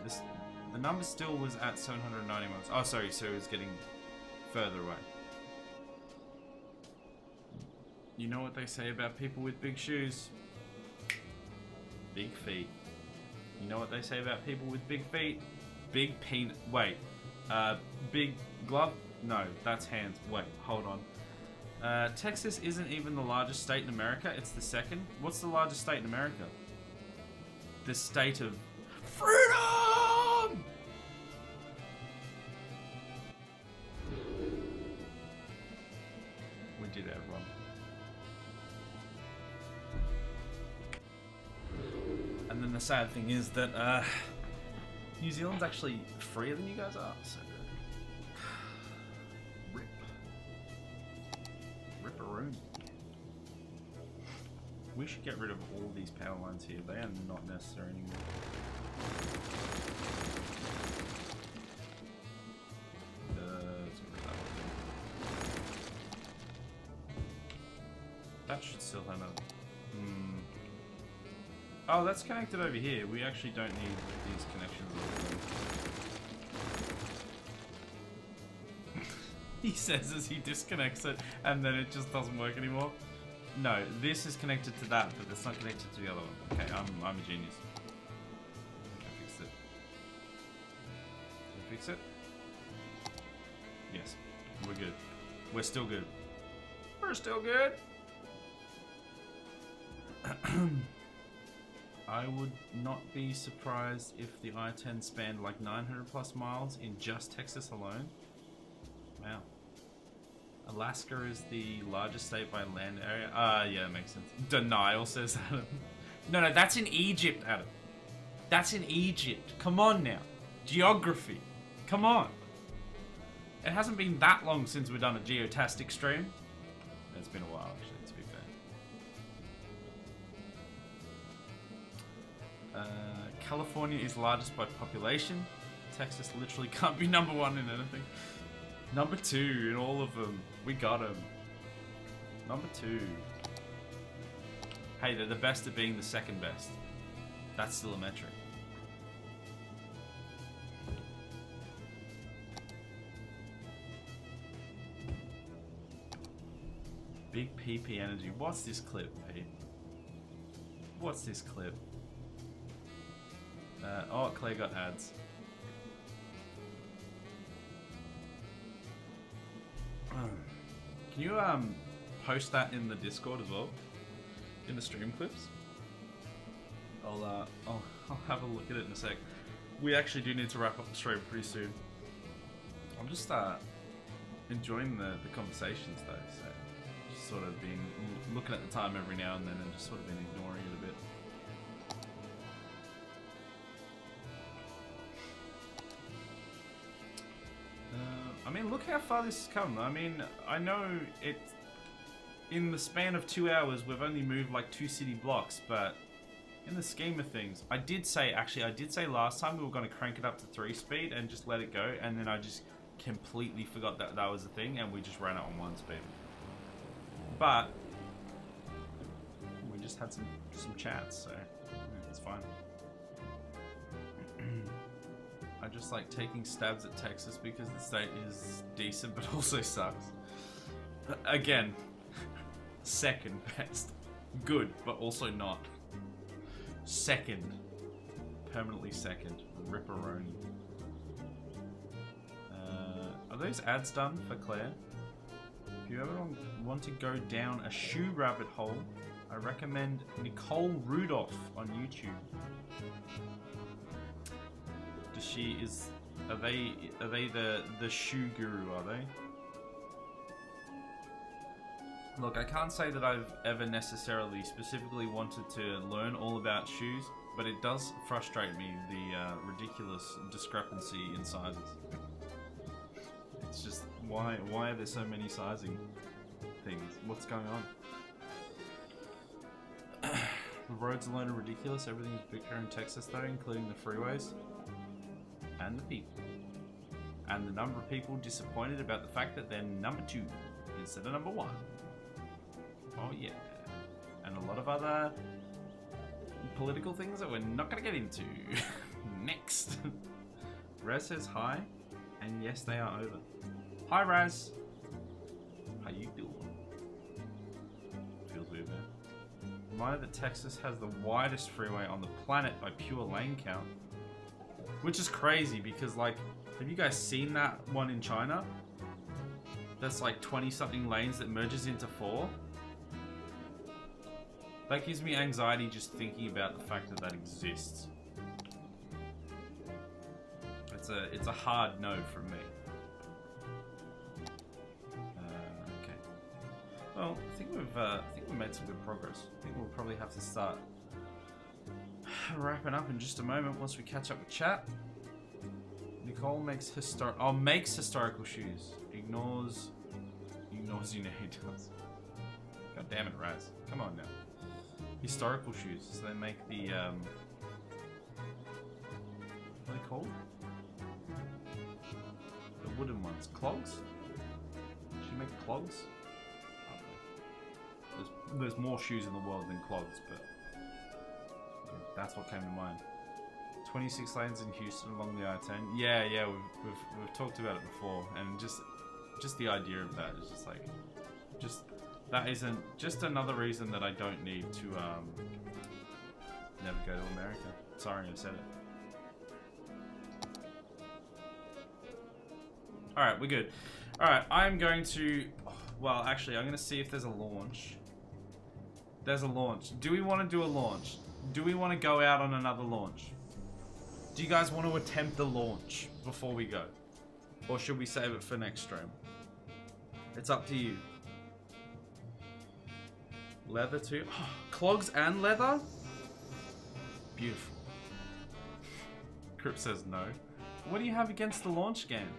the number still was at 790 miles. Oh, sorry, so it was getting further away. You know what they say about people with big shoes? Big feet. You know what they say about people with big feet? Big penis. Wait. Big glove? No, that's hands. Wait, hold on. Texas isn't even the largest state in America. It's the second. What's the largest state in America? The state of freedom! We did it, everyone. And then the sad thing is that New Zealand's actually freer than you guys are. So Ripperoo. We should get rid of all these power lines here. They are not necessary anymore. Let's get rid of that one. That should still have a... Oh, that's connected over here. We actually don't need these connections all. He says as he disconnects it, and then it just doesn't work anymore. No, this is connected to that, but it's not connected to the other one. Okay, I'm a genius. I fixed it. Did I fix it? Yes, we're good. We're still good. We're still good. I would not be surprised if the I-10 spanned like 900 plus miles in just Texas alone. Wow. Alaska is the largest state by land area. Yeah, that makes sense. Denial, says Adam. No, that's in Egypt, Adam. That's in Egypt. Come on now. Geography. Come on. It hasn't been that long since we've done a geotastic stream. It's been a while, actually, to be fair. California is largest by population. Texas literally can't be number one in anything. Number two in all of them. We got him. Number two. Hey, they're the best at being the second best. That's still a metric. Big PP energy. What's this clip, Pete? What's this clip? Oh, Clay got ads. Can you post that in the Discord as well? In the stream clips? I'll have a look at it in a sec. We actually do need to wrap up the stream pretty soon. I'm just enjoying the conversations though, so just sort of been looking at the time every now and then and just sort of been ignoring it a bit. I mean, look how far this has come. I mean, I know it. In the span of 2 hours, we've only moved like 2 city blocks, but in the scheme of things, I did say last time we were going to crank it up to 3 speed and just let it go, and then I just completely forgot that that was a thing, and we just ran it on 1 speed. But we just had some chats, so yeah, it's fine. I just like taking stabs at Texas because the state is decent but also sucks. Again, second best. Good, but also not. Second. Permanently second. Ripperoni. Are those ads done for Claire? If you ever want to go down a shoe rabbit hole, I recommend Nicole Rudolph on YouTube. Are they the shoe guru, are they? Look, I can't say that I've ever necessarily specifically wanted to learn all about shoes, but it does frustrate me, the ridiculous discrepancy in sizes. It's just, why are there so many sizing things? What's going on? The roads alone are ridiculous. Everything's bigger in Texas though, including the freeways. And the people. And the number of people disappointed about the fact that they're number 2 instead of number 1. Oh yeah. And a lot of other political things that we're not going to get into. Next. Raz says hi. And yes, they are over. Hi Raz. How you doing? Feels weird, man. Reminder that Texas has the widest freeway on the planet by pure lane count. Which is crazy because, like, have you guys seen that one in China? That's like 20 something lanes that merges into 4. That gives me anxiety just thinking about the fact that that exists. It's a hard no from me. Okay. Well, I think we've made some good progress. I think we'll probably have to start wrapping up in just a moment once we catch up with chat. Nicole makes historical shoes. Ignores you know he does. God damn it, Raz. Come on now. Historical shoes. So they make the what are they called? The wooden ones. Clogs? Does she make clogs? I don't know. There's more shoes in the world than clogs, but that's what came to mind. 26 lanes in Houston along the I-10. Yeah, we've talked about it before, and just the idea of that is just like, that isn't just another reason that I don't need to never go to America. Sorry, I said it. All right, we're good. All right, I'm going to. Well, actually, I'm going to see if there's a launch. There's a launch. Do we want to do a launch? Do we want to go out on another launch? Do you guys want to attempt the launch before we go? Or should we save it for next stream? It's up to you. Leather too? Oh, clogs and leather? Beautiful. Crip says no. What do you have against the launch game?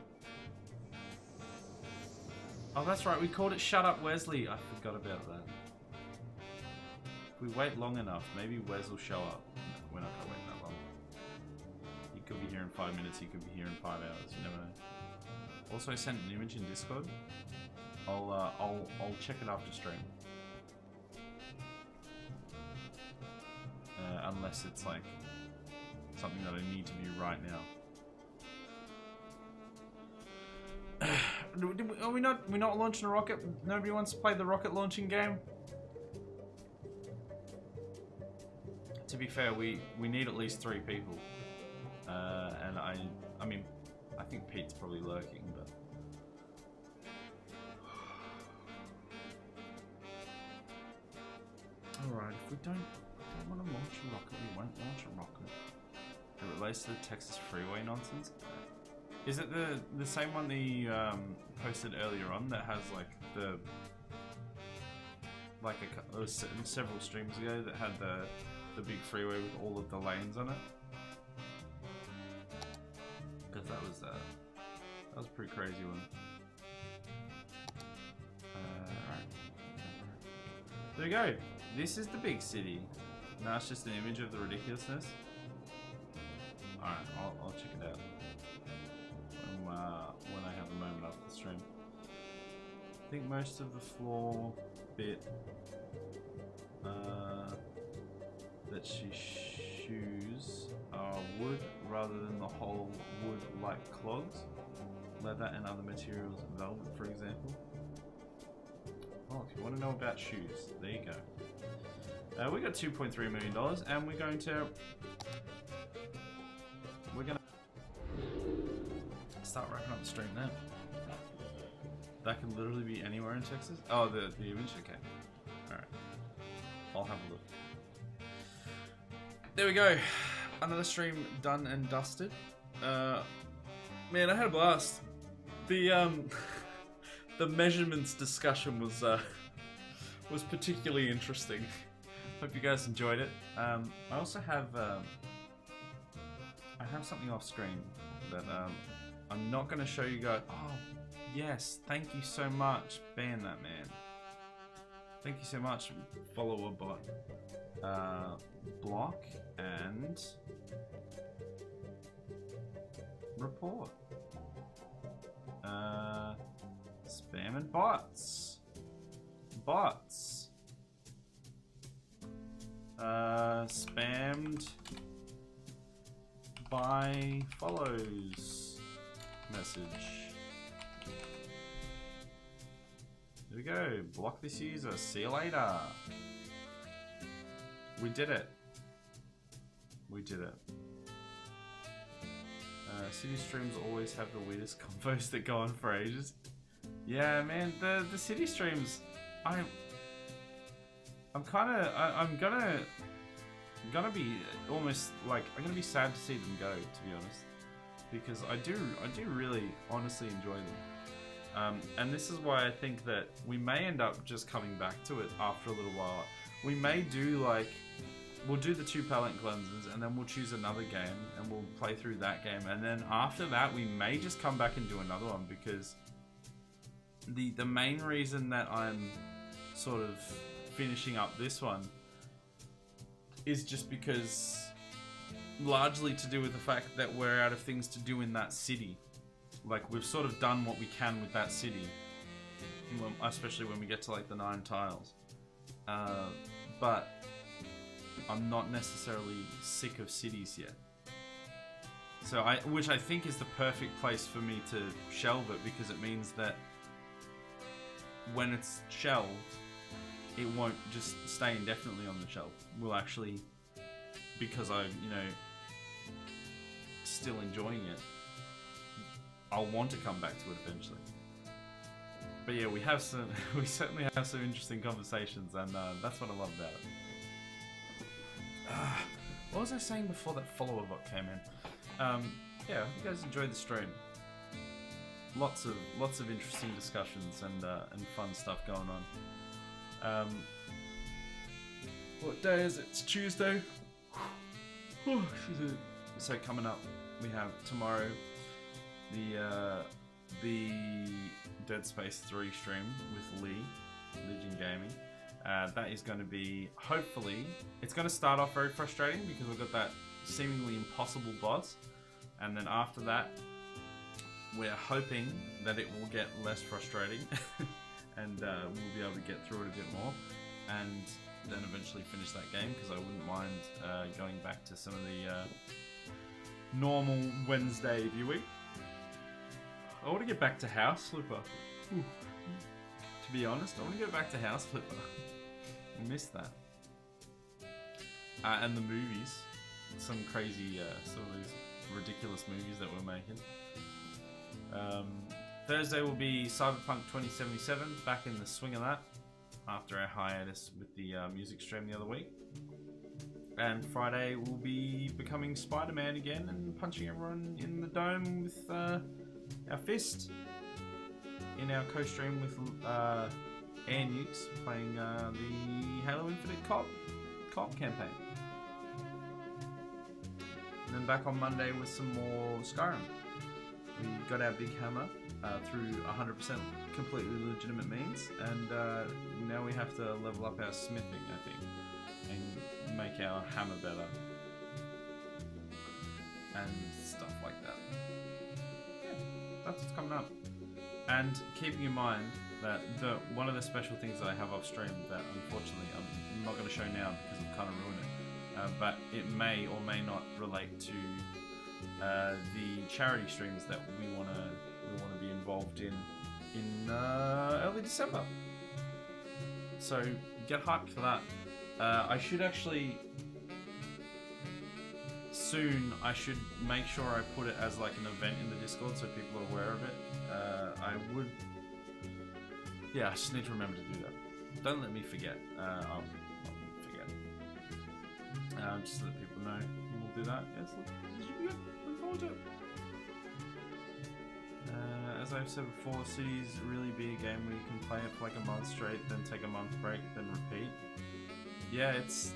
Oh, that's right. We called it Shut Up Wesley. I forgot about that. If we wait long enough, maybe Wes will show up. No, we're not gonna wait that long. He could be here in 5 minutes. He could be here in 5 hours. You never know. Also, sent an image in Discord. I'll check it after stream. Unless it's like something that I need to view right now. Are we not launching a rocket? Nobody wants to play the rocket launching game? To be fair, we need at least 3 people. And I mean, I think Pete's probably lurking, but alright, if we don't want to launch a rocket, we won't launch a rocket. It relates to the Texas freeway nonsense. Is it the same one that you posted earlier on that has several streams ago that had the big freeway with all of the lanes on it? Because that was a pretty crazy one. Right. There we go. This is the big city. Now it's just an image of the ridiculousness. Alright, I'll check it out when I have a moment after the stream. I think most of the floor bit that she shoes are wood rather than the whole wood like clogs, leather and other materials, velvet for example. Oh, if you want to know about shoes, there you go. We got $2.3 million, and we're gonna start wrapping up the stream now. That can literally be anywhere in Texas. Oh, the image. Okay. All right. I'll have a look. There we go. Another stream done and dusted. Man, I had a blast. The the measurements discussion was particularly interesting. Hope you guys enjoyed it. I also have I have something off screen that I'm not going to show you guys. Oh, yes, thank you so much, ban that man. Thank you so much, follower bot. Block and report. Spam and bots. Bots. Spammed by follows message. There we go. Block this user. See you later. We did it. We did it. City streams always have the weirdest combos that go on for ages. Yeah, man, the city streams, I'm gonna be almost like, I'm gonna be sad to see them go, to be honest, because I do really honestly enjoy them. And this is why I think that we may end up just coming back to it after a little while. We may do like, we'll do the 2 palette cleanses and then we'll choose another game and we'll play through that game, and then after that we may just come back and do another one, because the main reason that I'm sort of finishing up this one is just because, largely to do with the fact that we're out of things to do in that city. Like, we've sort of done what we can with that city, especially when we get to like the 9 tiles. But I'm not necessarily sick of cities yet. So which I think is the perfect place for me to shelve it, because it means that when it's shelved, it won't just stay indefinitely on the shelf. We'll actually, because I'm, still enjoying it, I'll want to come back to it eventually. But yeah, we certainly have some interesting conversations, and that's what I love about it. What was I saying before that follower bot came in? Yeah, I hope you guys enjoyed the stream. Lots of interesting discussions and fun stuff going on. What day is it? It's Tuesday. So coming up, we have tomorrow the Dead Space 3 stream with Legion Gaming. That is going to be, hopefully, it's going to start off very frustrating because we've got that seemingly impossible boss, and then after that we're hoping that it will get less frustrating and we'll be able to get through it a bit more, and then eventually finish that game, because I wouldn't mind going back to some of the normal Wednesday viewing. I want to get back to House Flipper. Ooh. To be honest, I want to get back to House Flipper. I missed that. And the movies. Some crazy, some of these ridiculous movies that we're making. Thursday will be Cyberpunk 2077, back in the swing of that, after our hiatus with the music stream the other week. And Friday we'll be becoming Spider-Man again and punching everyone in the dome with our fist in our co-stream with Air Nukes playing the Halo Infinite co-op campaign. And then back on Monday with some more Skyrim. We got our big hammer through 100% completely legitimate means, and now we have to level up our smithing, I think, and make our hammer better and stuff like that. Yeah, that's what's coming up. And keeping in mind that one of the special things that I have off stream that unfortunately I'm not going to show now because I've kind of ruined it, but it may or may not relate to the charity streams that we want to be involved in early December. So get hyped for that. I should actually soon. I should make sure I put it as like an event in the Discord so people are aware of it. I would Yeah, I just need to remember to do that. Don't let me forget. I'll forget. Just to let people know. We'll do that. Yes, this should be good. Look forward to it. As I've said before, City's really be a game where you can play it for like a month straight, then take a month break, then repeat. Yeah, it's...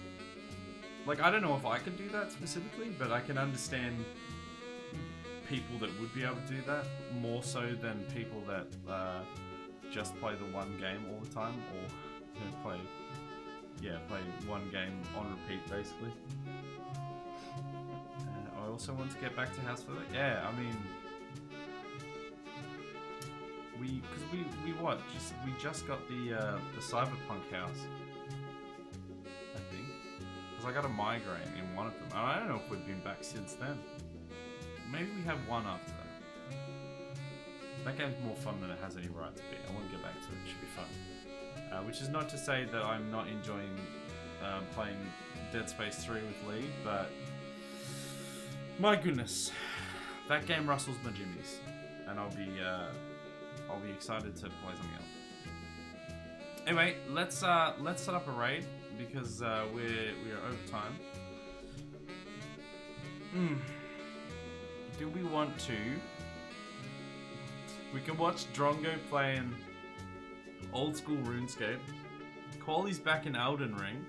Like, I don't know if I could do that specifically, but I can understand people that would be able to do that, more so than people that just play the one game all the time, or play one game on repeat, basically. I also want to get back to House Flipper. Yeah, I mean... We just got the Cyberpunk house, I think, because I got a migraine in one of them. I don't know if we've been back since then. Maybe we have one after that. That game's more fun than it has any right to be. I want to get back to it. It should be fun. Which is not to say that I'm not enjoying playing Dead Space 3 with Lee, but my goodness, that game rustles my jimmies, and I'll be excited to play something else. Anyway, let's set up a raid because we are over time. Do we want to? We can watch Drongo playing old school RuneScape. Corley's back in Elden Ring,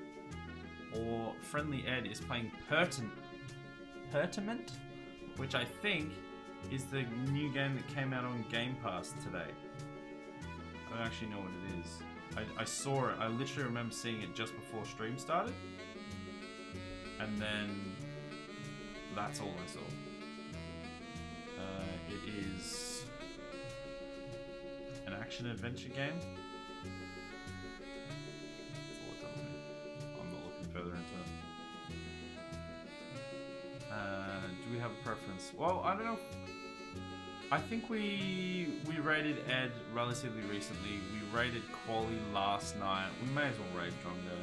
or Friendly Ed is playing Pertament, which I think is the new game that came out on Game Pass today. I don't actually know what it is. I saw it. I literally remember seeing it just before stream started, and then that's all I saw. It is an action-adventure game. That's all it tells me. I'm not looking further into it. Do we have a preference? Well, I don't know. I think we raided Ed relatively recently. We raided Quali last night. We may as well raid Drongo.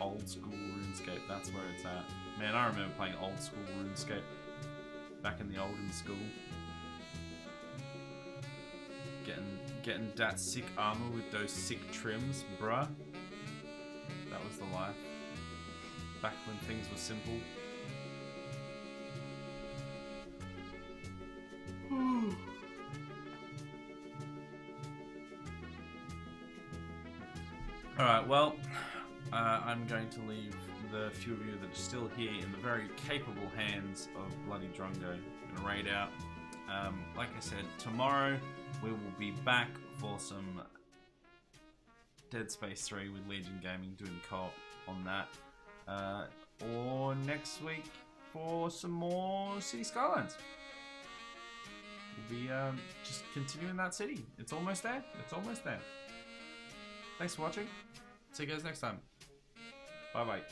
Old school RuneScape, that's where it's at. Man, I remember playing old school RuneScape back in the olden school. Getting that sick armor with those sick trims, bruh. That was the life. Back when things were simple. Alright, well, I'm going to leave the few of you that are still here in the very capable hands of bloody Drongo. I'm gonna raid out. Like I said, tomorrow we will be back for some Dead Space 3 with Legion Gaming, doing co-op on that. Or next week for some more City Skylines. We'll be just continuing that city. It's almost there. It's almost there. Thanks for watching. See you guys next time. Bye bye.